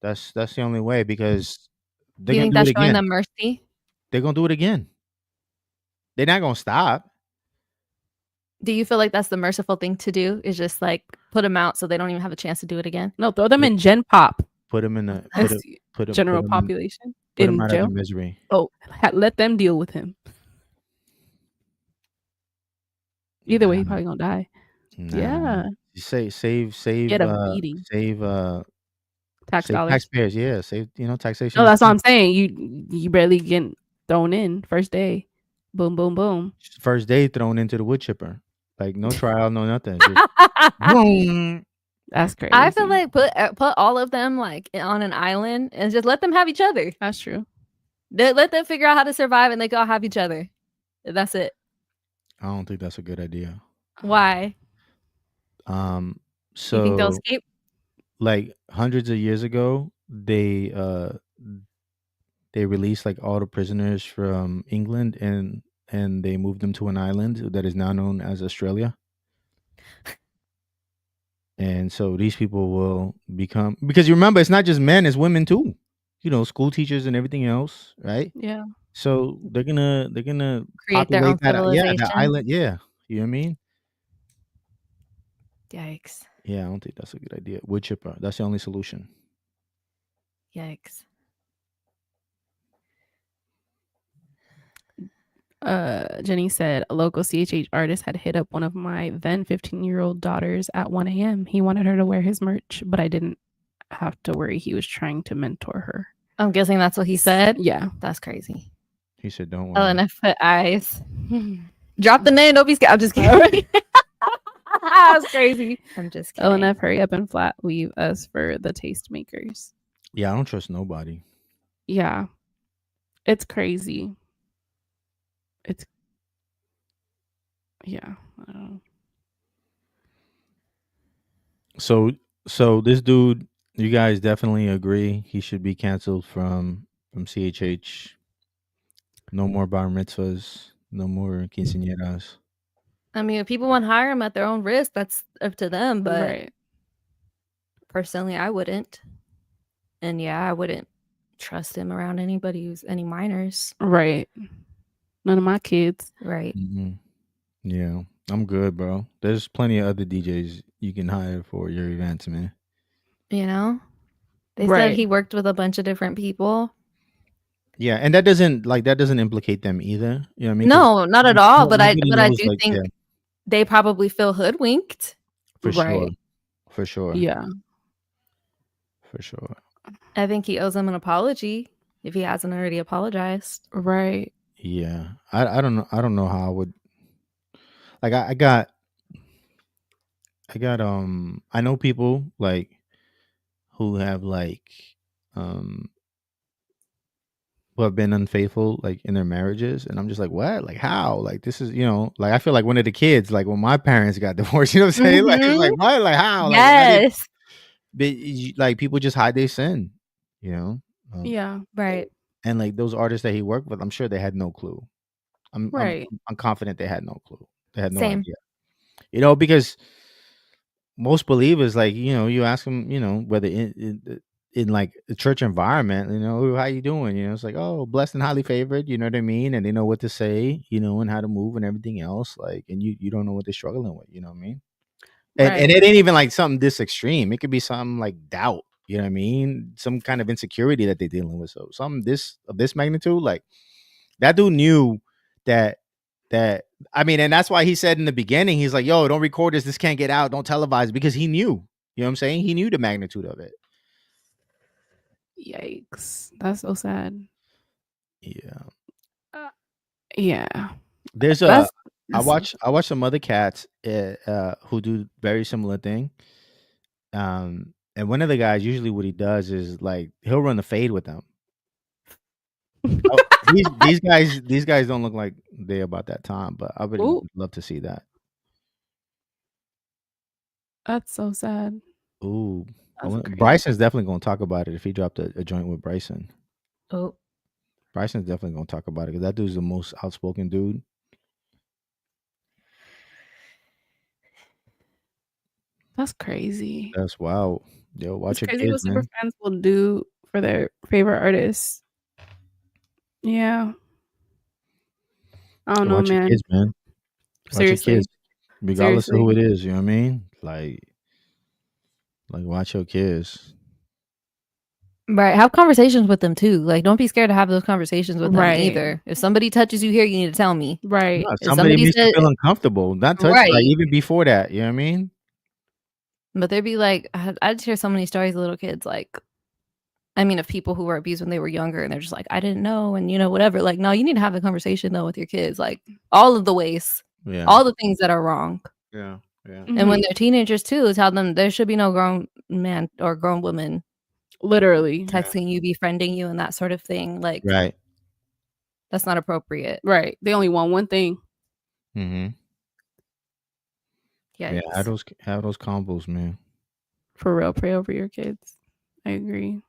Speaker 7: That's the only way, because they're gonna do it
Speaker 2: showing
Speaker 7: again.
Speaker 2: them mercy?
Speaker 7: They're gonna do it again. They're not gonna stop.
Speaker 2: Do you feel like that's the merciful thing to do? Is just like put them out so they don't even have a chance to do it again?
Speaker 8: No, throw them in Gen Pop.
Speaker 7: Put them in the
Speaker 8: general population
Speaker 7: put them
Speaker 8: in
Speaker 7: out
Speaker 8: jail.
Speaker 7: of the misery.
Speaker 8: Oh, let them deal with him. Either way, he probably gonna die.
Speaker 7: Nah.
Speaker 8: Yeah.
Speaker 7: Save.
Speaker 8: Get a beating.
Speaker 7: Save
Speaker 8: tax dollars.
Speaker 7: Taxpayers, yeah. Save taxation.
Speaker 8: No, that's what I'm saying. You barely get thrown in first day. Boom, boom, boom.
Speaker 7: First day thrown into the wood chipper. Like no trial, no nothing. Just boom.
Speaker 8: That's crazy.
Speaker 2: I feel like put all of them like on an island and just let them have each other.
Speaker 8: That's true.
Speaker 2: Let them figure out how to survive, and they can all have each other. That's it.
Speaker 7: I don't think that's a good idea.
Speaker 2: Why?
Speaker 7: So
Speaker 2: you think they'll escape?
Speaker 7: Like hundreds of years ago, they released like all the prisoners from England and they moved them to an island that is now known as Australia. And so these people will become, because you remember, it's not just men, it's women too. You know, school teachers and everything else, right?
Speaker 8: Yeah.
Speaker 7: So they're gonna
Speaker 2: create their own civilization.
Speaker 7: that island. Yeah, you know what I mean?
Speaker 2: Yikes.
Speaker 7: Yeah, I don't think that's a good idea. Wood chipper, that's the only solution.
Speaker 2: Yikes.
Speaker 8: Jenny said a local CHH artist had hit up one of my then 15-year-old daughters at 1 a.m. He wanted her to wear his merch, but I didn't have to worry. He was trying to mentor her.
Speaker 2: I'm guessing that's what he said.
Speaker 8: Yeah.
Speaker 2: That's crazy.
Speaker 7: He said, don't worry.
Speaker 2: LNF put eyes. Drop the name. Don't be scared. I'm just kidding. That's crazy. I'm just kidding.
Speaker 8: LNF, hurry up and flat leave us for the tastemakers.
Speaker 7: Yeah, I don't trust nobody.
Speaker 8: Yeah. It's crazy. Yeah. I don't know.
Speaker 7: So this dude, you guys definitely agree he should be canceled from CHH. No more bar mitzvahs. No more quinceañeras.
Speaker 2: I mean, if people want to hire him at their own risk, that's up to them. But personally, I wouldn't. And yeah, I wouldn't trust him around anybody who's any minors.
Speaker 8: Right. None of my kids.
Speaker 2: Right.
Speaker 7: Mm-hmm. Yeah, I'm good, bro. There's plenty of other DJs you can hire for your events, man.
Speaker 2: You know? They said he worked with a bunch of different people.
Speaker 7: Yeah, and that doesn't implicate them either. You know what I mean?
Speaker 2: No, not at all. But I do
Speaker 7: like,
Speaker 2: think they probably feel hoodwinked.
Speaker 7: For sure. For sure.
Speaker 8: Yeah.
Speaker 7: For sure.
Speaker 2: I think he owes them an apology if he hasn't already apologized.
Speaker 8: Right.
Speaker 7: Yeah. I don't know. I don't know how I would. Like I got I know people like who have like who have been unfaithful like in their marriages, and I'm just like, what? Like how? Like this is, you know, like I feel like one of the kids, like when my parents got divorced, you know what I'm saying?
Speaker 2: Mm-hmm.
Speaker 7: Like what? Like how?
Speaker 2: Yes.
Speaker 7: Like people just hide their sin, you know?
Speaker 8: Yeah.
Speaker 2: Right.
Speaker 7: And like those artists that he worked with, I'm sure they had no clue. I'm confident they had no clue. They had no idea. You know, because most believers, like, you know, you ask them, you know, whether in like a church environment, how you doing? It's like, oh, blessed and highly favored, you know what I mean? And they know what to say, and how to move and everything else. Like, and you don't know what they're struggling with, you know what I mean? And it ain't even like something this extreme. It could be something like doubt, you know what I mean? Some kind of insecurity that they're dealing with. So something of this magnitude, like that dude knew that and that's why he said in the beginning, he's like, yo, don't record this. This can't get out. Don't televise, because he knew, you know what I'm saying? He knew the magnitude of it.
Speaker 8: Yikes. That's so sad.
Speaker 7: Yeah.
Speaker 8: Yeah.
Speaker 7: There's I watch some other cats who do very similar thing. And one of the guys, usually what he does is like he'll run the fade with them. These guys don't look like they're about that time, but I would love to see that.
Speaker 8: That's so sad.
Speaker 7: Ooh. Bryson's definitely going to talk about it if he dropped a joint with Bryson.
Speaker 2: Oh.
Speaker 7: Bryson's definitely going to talk about it because that dude's the most outspoken dude.
Speaker 8: That's crazy.
Speaker 7: That's wild. Yo, watch your
Speaker 8: crazy
Speaker 7: kids,
Speaker 8: what super
Speaker 7: man.
Speaker 8: fans will do for their favorite artists. Yeah. I don't know,
Speaker 7: watch
Speaker 8: man.
Speaker 7: Your kids, man. Watch
Speaker 8: Seriously.
Speaker 7: Your kids, regardless of who it is, you know what I mean? Like watch your kids.
Speaker 2: Right. Have conversations with them too. Like, don't be scared to have those conversations with them either. If somebody touches you here, you need to tell me.
Speaker 8: Right.
Speaker 7: No, somebody needs to feel uncomfortable. Not touch, like even before that, you know what I mean?
Speaker 2: But they'd be like, I'd hear so many stories of little kids, like, of people who were abused when they were younger, and they're just like, I didn't know, and whatever. Like, no, you need to have a conversation though with your kids, like all of the ways, all the things that are wrong.
Speaker 7: Yeah.
Speaker 2: And when they're teenagers too, tell them there should be no grown man or grown woman
Speaker 8: literally
Speaker 2: texting you, befriending you, and that sort of thing. Like,
Speaker 7: right.
Speaker 2: That's not appropriate.
Speaker 8: Right. They only want one thing.
Speaker 7: Mm-hmm. Yeah, have those combos, man.
Speaker 8: For real, pray over your kids. I agree.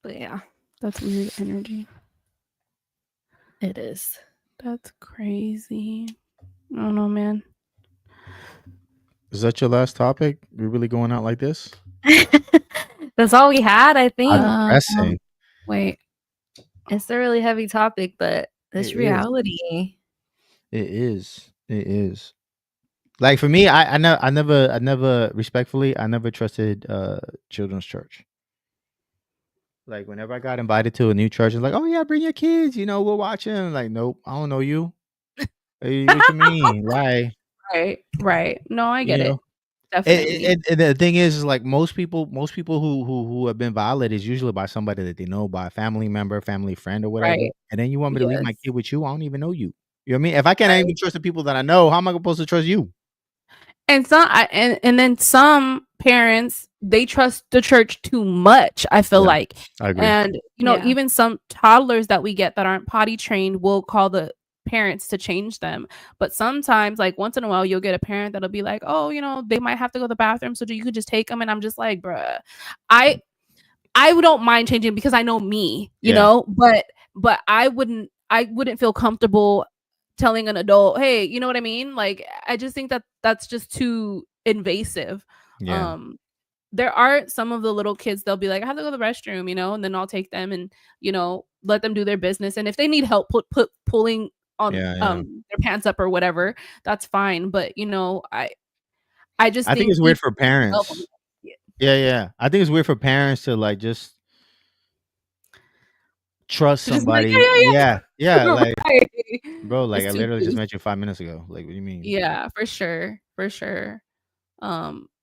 Speaker 2: But yeah,
Speaker 8: that's weird energy.
Speaker 2: It is.
Speaker 8: That's crazy. I don't know, man.
Speaker 7: Is that your last topic? We're really going out like this?
Speaker 2: That's all we had, I think.
Speaker 7: Depressing.
Speaker 8: Wait.
Speaker 2: It's a really heavy topic, but it's reality.
Speaker 7: It is. Like for me, I never respectfully, I never trusted children's church. Like whenever I got invited to a new church, it's like, oh yeah, bring your kids, we'll watch them. Like, nope, I don't know you. What you mean? Like,
Speaker 8: right. No, I get it. Definitely.
Speaker 7: And the thing is like most people who have been violated is usually by somebody that they know, by a family member, family friend, or whatever.
Speaker 8: Right.
Speaker 7: And then you want me to leave my kid with you? I don't even know you. You know what I mean? If I can't even trust the people that I know, how am I supposed to trust you?
Speaker 8: And and then some parents, they trust the church too much, I feel like.
Speaker 7: I agree.
Speaker 8: And even some toddlers that we get that aren't potty trained will call the parents to change them. But sometimes, like once in a while, you'll get a parent that'll be like, oh, they might have to go to the bathroom, so you could just take them. And I'm just like, bruh, I don't mind changing because I know me, you know, but I wouldn't feel comfortable telling an adult, hey, you know what I mean? Like, I just think that that's just too invasive.
Speaker 7: Yeah.
Speaker 8: There are some of the little kids, they'll be like, I have to go to the restroom, and then I'll take them and, let them do their business. And if they need help pulling on their pants up or whatever, that's fine. But, I think
Speaker 7: it's weird for parents. Yeah. I think it's weird for parents to like just trust somebody. Yeah. Like, bro, like I literally just met you 5 minutes ago. Like, what do you mean?
Speaker 8: Yeah, for sure.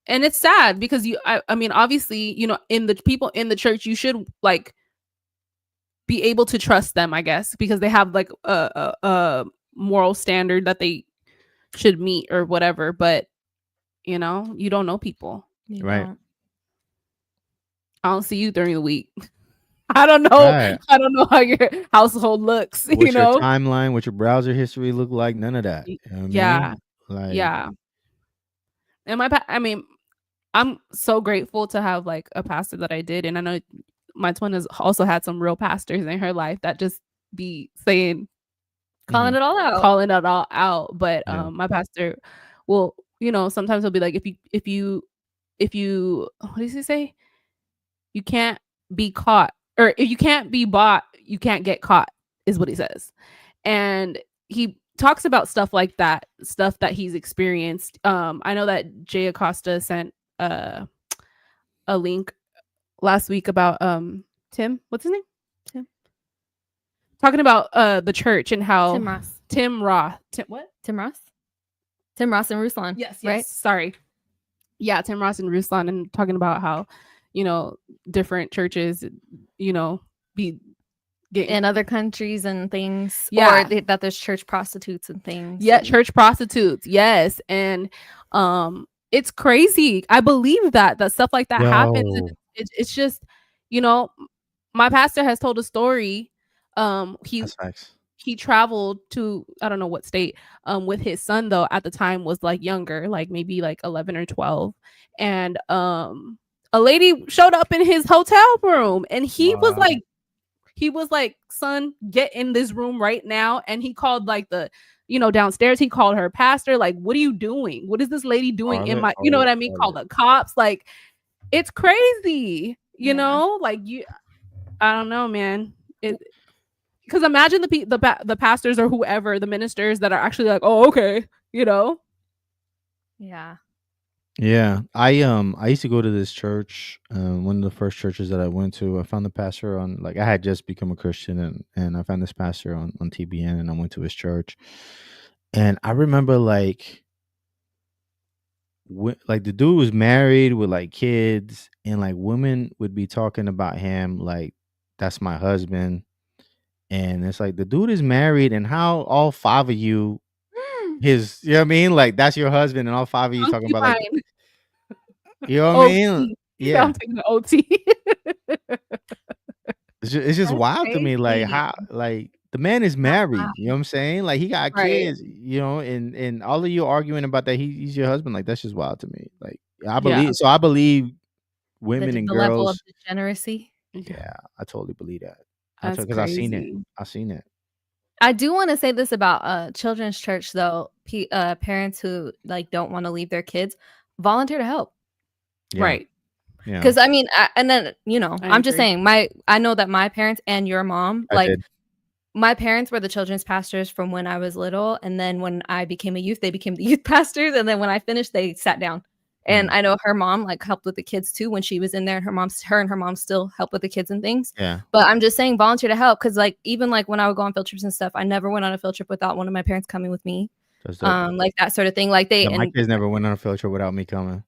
Speaker 8: And it's sad because I mean, obviously, in the people in the church, you should like be able to trust them, I guess, because they have like a moral standard that they should meet or whatever. But you don't know people,
Speaker 7: right?
Speaker 8: I don't see you during the week. I don't know.
Speaker 7: Right.
Speaker 8: I don't know how your household looks.
Speaker 7: What's your timeline? What your browser history look like? None of that. You know what I mean?
Speaker 8: Yeah. And I'm so grateful to have like a pastor that I did, and I know my twin has also had some real pastors in her life that just be saying,
Speaker 2: calling it all out.
Speaker 8: But my pastor will, sometimes he'll be like, if if you, what does he say? You can't be caught, or if you can't be bought, you can't get caught, is what he says. And he talks about stuff like that, stuff that he's experienced. I know that Jay Acosta sent a link last week about Tim, what's his name? Tim. Talking about the church and how
Speaker 2: Tim Ross.
Speaker 8: Tim Ross
Speaker 2: and Ruslan.
Speaker 8: Yes,
Speaker 2: right?
Speaker 8: Sorry. Yeah, Tim Ross and Ruslan, and talking about how, you know, different churches, you know, be getting
Speaker 2: in other countries and things.
Speaker 8: Yeah.
Speaker 2: Or that there's church prostitutes and things.
Speaker 8: Yeah, church prostitutes. Yes. And it's crazy. I believe that stuff like that happens. And it's just, you know, my pastor has told a story.
Speaker 7: That's facts.
Speaker 8: He traveled to, I don't know what state, with his son, though, at the time was like younger, like maybe like 11 or 12. And a lady showed up in his hotel room, and he was like, son, get in this room right now. And he called like the, you know, downstairs, he called her pastor, like, what are you doing? What is this lady doing in my, you know what I mean? Call the cops. Like, it's crazy, you know, like I don't know, man. Because imagine the pastors or whoever, the ministers that are actually like, oh, okay, you know.
Speaker 2: Yeah.
Speaker 7: I used to go to this church, one of the first churches that I went to. I found the pastor on, like, I had just become a Christian, and I found this pastor on TBN, and I went to his church. And I remember like the dude was married with like kids, and like women would be talking about him like, that's my husband. And it's like, the dude is married, and how all 5 of you, you know what I mean? Like, that's your husband, and all 5 of you talking about like, you know what I mean? Yeah.
Speaker 8: I'm taking the OT.
Speaker 7: It's just wild to me, like how, like, the man is married, you know what I'm saying? Like, he got kids, you know, and all of you arguing about that he's your husband, like, that's just wild to me. Like, I believe women and
Speaker 2: the
Speaker 7: girls
Speaker 2: level of degeneracy.
Speaker 7: Yeah, I totally believe that.
Speaker 8: That's
Speaker 7: Because I've seen it.
Speaker 8: crazy.
Speaker 7: I've seen it.
Speaker 2: I do want to say this about children's church, though. Parents who like don't want to leave their kids, volunteer to help.
Speaker 7: Yeah.
Speaker 8: Right.
Speaker 7: Yeah.
Speaker 2: Because I mean, and then, you know,
Speaker 8: I
Speaker 2: I'm just
Speaker 8: agree.
Speaker 2: saying, I know that my parents and your mom,
Speaker 7: I
Speaker 2: like,
Speaker 7: did.
Speaker 2: my parents were the children's pastors from when I was little, and then when I became a youth, they became the youth pastors, and then when I finished, they sat down. And I know her mom like helped with the kids too when she was in there, and her and her mom still help with the kids and things.
Speaker 7: Yeah.
Speaker 2: But I'm just saying, volunteer to help, because like even like when I would go on field trips and stuff, I never went on a field trip without one of my parents coming with me. Like that sort of thing. Like they
Speaker 7: my kids never went on a field trip without me coming.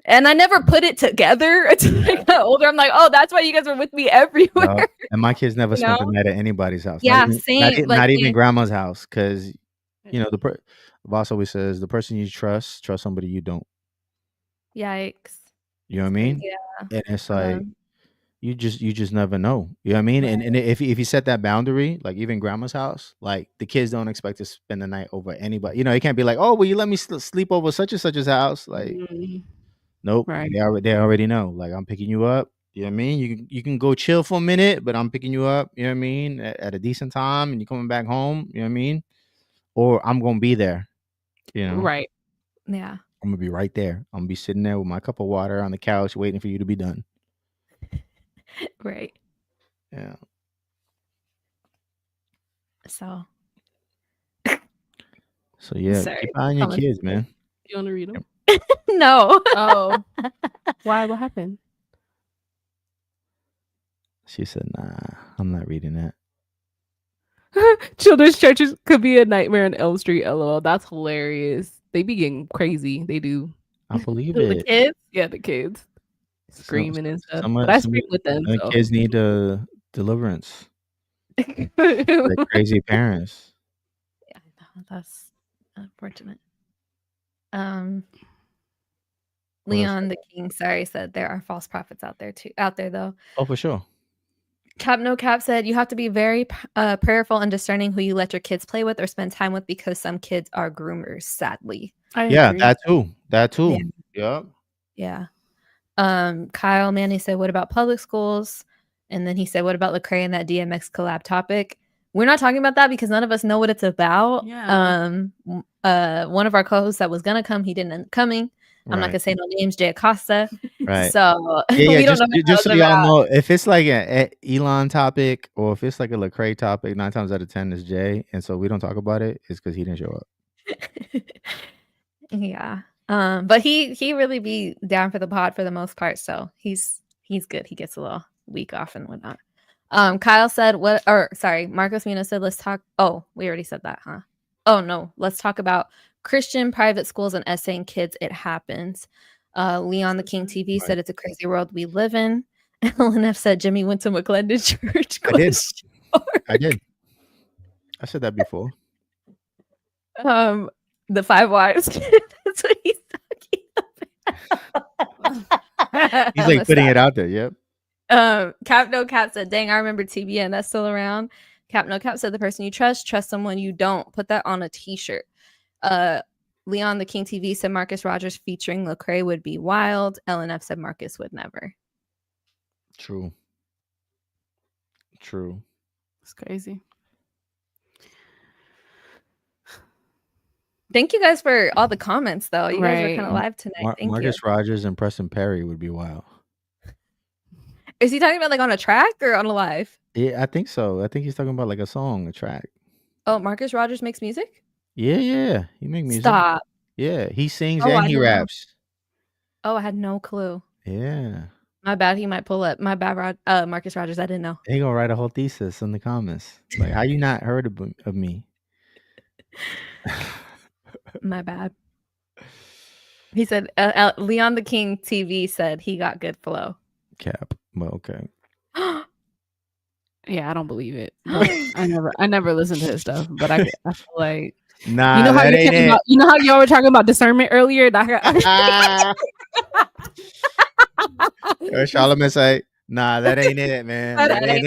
Speaker 2: And I never put it together until I got older. I'm like, oh, that's why you guys were with me everywhere.
Speaker 7: No. And my kids never
Speaker 2: You
Speaker 7: spent
Speaker 2: know?
Speaker 7: the night at anybody's house.
Speaker 2: Yeah,
Speaker 7: not even,
Speaker 2: same.
Speaker 7: Not even grandma's house, because you know the boss always says the person you trust somebody you don't.
Speaker 2: Yikes.
Speaker 7: You know what I mean?
Speaker 2: Yeah.
Speaker 7: And it's like you just never know. You know what I mean? And if you set that boundary, like even grandma's house, like the kids don't expect to spend the night over anybody. You know, it can't be like, oh, will you let me sleep over such and such's house? Like, nope.
Speaker 8: Right.
Speaker 7: They already know. Like, I'm picking you up. You know what I mean? You can go chill for a minute, but I'm picking you up. You know what I mean? At a decent time, and you're coming back home. You know what I mean? Or I'm gonna be there. You know?
Speaker 8: Right.
Speaker 2: Yeah.
Speaker 7: I'm gonna be right there. I'm gonna be sitting there with my cup of water on the couch, waiting for you to be done.
Speaker 2: Right.
Speaker 7: Yeah.
Speaker 2: So
Speaker 7: Yeah,
Speaker 2: sorry.
Speaker 7: keep an eye on your kids, man.
Speaker 8: You want to read them?
Speaker 2: No.
Speaker 8: Oh. Why? What happened?
Speaker 7: She said, nah, I'm not reading that.
Speaker 8: Children's churches could be a nightmare on Elm Street. LOL. That's hilarious. They be getting crazy. They do.
Speaker 7: I believe
Speaker 8: The
Speaker 7: it.
Speaker 8: kids? Yeah, the kids. Screaming and stuff.
Speaker 7: Some
Speaker 8: But I scream with them. So.
Speaker 7: kids need a deliverance. Like crazy parents.
Speaker 2: Yeah, that's unfortunate. Leon the King, sorry, said there are false prophets out there though.
Speaker 7: Oh, for sure.
Speaker 2: Cap No Cap said you have to be very prayerful and discerning who you let your kids play with or spend time with, because some kids are groomers, sadly.
Speaker 8: I agree.
Speaker 7: That too. Yeah.
Speaker 2: Yeah. Kyle Manny said, what about public schools? And then he said, what about Lecrae and that DMX collab topic? We're not talking about that because none of us know what it's about.
Speaker 8: Yeah.
Speaker 2: One of our co-hosts that was gonna come, he didn't end up coming. I'm not gonna say no names, Jay Acosta.
Speaker 7: Right.
Speaker 2: So
Speaker 7: we don't
Speaker 2: know
Speaker 7: just so y'all know, if it's like an Elon topic or if it's like a Lecrae topic, 9 times out of 10 is Jay, and so we don't talk about it. It's because he didn't show up.
Speaker 2: Yeah. But he really be down for the pod for the most part, so he's good. He gets a little week off and whatnot. Kyle said Marcos Mina said, let's talk. Oh, we already said that, huh? Oh no, let's talk about Christian private schools and essaying kids. It happens. Leon the King TV said it's a crazy world we live in. LNF said Jimmy went to McClendon Church.
Speaker 7: I did. I said that before.
Speaker 2: The 5 wives. That's what he's talking about.
Speaker 7: He's like putting it out there. Yep.
Speaker 2: Cap No Cap said, dang, I remember TBN. That's still around. Cap No Cap said, the person you trust someone you don't. Put that on a t-shirt. Leon the King TV said Marcus Rogers featuring Lecrae would be wild. LNF said Marcus would never.
Speaker 7: True.
Speaker 8: It's crazy.
Speaker 2: Thank you guys for all the comments, though. You guys were kind of live tonight. Thank
Speaker 7: Marcus Rogers and Preston Perry would be wild.
Speaker 2: Is he talking about like on a track or on a live?
Speaker 7: Yeah, I think so. I think he's talking about like a song, a track.
Speaker 2: Oh, Marcus Rogers makes music?
Speaker 7: Yeah. He makes music.
Speaker 2: Stop.
Speaker 7: Yeah, he sings and he raps.
Speaker 2: Oh, I had no clue.
Speaker 7: Yeah.
Speaker 2: My bad. He might pull up. My bad, Marcus Rogers. I didn't know.
Speaker 7: He gonna write a whole thesis in the comments. Like, how you not heard of me?
Speaker 2: My bad. He said Leon the King TV said he got good flow.
Speaker 7: Cap. Well, okay.
Speaker 8: Yeah, I don't believe it. I never listened to his stuff, but I feel like
Speaker 7: nah.
Speaker 8: You know how y'all were talking about discernment earlier.
Speaker 7: Charlamagne say, nah, that ain't it, man. That ain't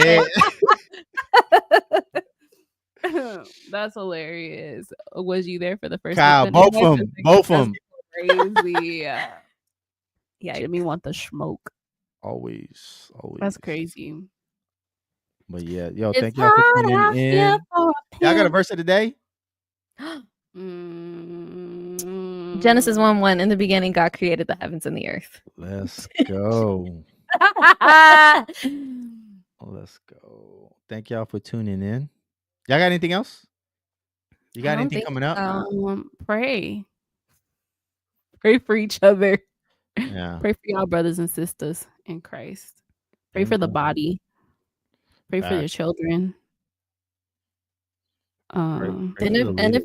Speaker 7: it.
Speaker 8: That's hilarious. Was you there for the first?
Speaker 7: Kyle, both of them.
Speaker 8: Crazy. Yeah. Jimmy want the smoke.
Speaker 7: Always.
Speaker 8: That's crazy.
Speaker 7: But yeah, yo, thank y'all for tuning in. Y'all got a verse of the day?
Speaker 2: Genesis 1:1, in the beginning, God created the heavens and the earth.
Speaker 7: Let's go. Let's go. Thank y'all for tuning in. Y'all got anything else? You got anything coming up?
Speaker 8: Pray for each other.
Speaker 7: Yeah.
Speaker 8: Pray for y'all brothers and sisters in Christ. Pray for the body. Pray for your children.
Speaker 2: If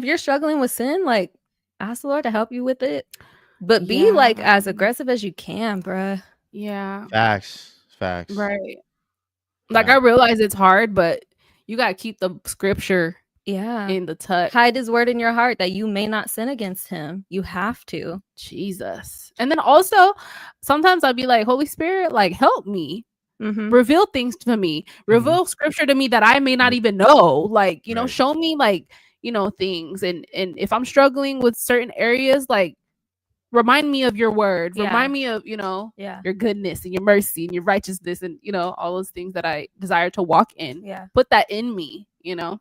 Speaker 2: you're struggling with sin, like, ask the Lord to help you with it. But be like as aggressive as you can, bruh.
Speaker 8: Yeah.
Speaker 7: Facts.
Speaker 8: Right. Like, I realize it's hard, but you gotta keep the scripture in the touch.
Speaker 2: Hide his word in your heart that you may not sin against him. You have to.
Speaker 8: Jesus. And then also sometimes I'll be like, Holy Spirit, like, help me. Reveal things to me. Reveal scripture to me that I may not even know. Like, you know, show me, like, you know, things. And if I'm struggling with certain areas, like, remind me of your word. Remind me of, you know, your goodness and your mercy and your righteousness and, you know, all those things that I desire to walk in. Put that in me, you know.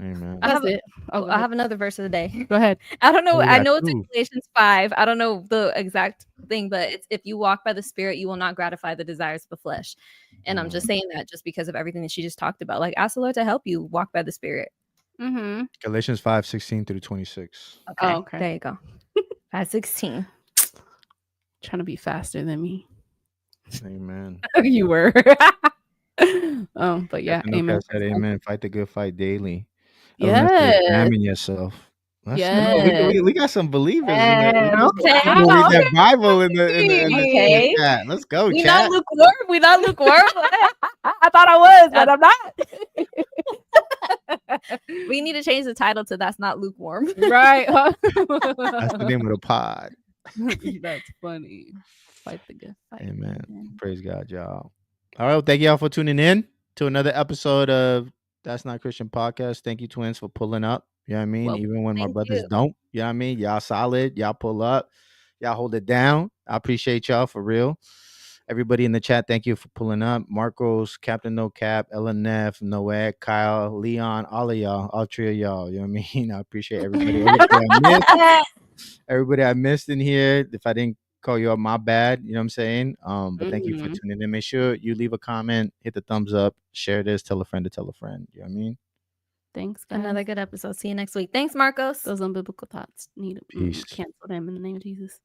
Speaker 7: Amen.
Speaker 2: I have another verse of the day.
Speaker 8: Go ahead.
Speaker 2: I don't know. I know it's in Galatians 5. I don't know the exact thing, but it's, if you walk by the Spirit, you will not gratify the desires of the flesh. And I'm just saying that just because of everything that she just talked about. Like, ask the Lord to help you walk by the Spirit.
Speaker 7: Galatians 5:16-26.
Speaker 2: Okay. There you go. 5:16.
Speaker 8: Trying to be faster than me.
Speaker 7: Amen.
Speaker 8: You were. But yeah, amen.
Speaker 7: Said, amen. Fight the good fight daily.
Speaker 8: Examine
Speaker 7: yourself. We got some believers in
Speaker 2: there.
Speaker 7: Okay. Read that Bible in the chat. Let's go,
Speaker 8: we
Speaker 7: chat.
Speaker 8: We not lukewarm. I thought I was, but I'm not.
Speaker 2: We need to change the title to "That's Not Lukewarm."
Speaker 8: Right.
Speaker 7: That's the name of the pod.
Speaker 8: That's funny. Fight the good fight.
Speaker 7: Amen. Praise God, y'all. All right. Well, thank y'all for tuning in to another episode of That's Not Christian Podcast. Thank you, twins, for pulling up. You know what I mean? Even when my brothers don't. You know what I mean? Y'all solid. Y'all pull up. Y'all hold it down. I appreciate y'all for real. Everybody in the chat, thank you for pulling up. Marcos, Captain No Cap, LNF, Noed, Kyle, Leon, all of y'all, all three of y'all. You know what I mean? I appreciate everybody. Everybody I missed in here. If I didn't call you up, my bad. You know what I'm saying? But thank you for tuning in. Make sure you leave a comment, hit the thumbs up, share this, tell a friend to tell a friend. You know what I mean?
Speaker 2: Thanks, guys. Another good episode. See you next week. Thanks, Marcos.
Speaker 8: Those unbiblical thoughts need to cancel them in the name of Jesus.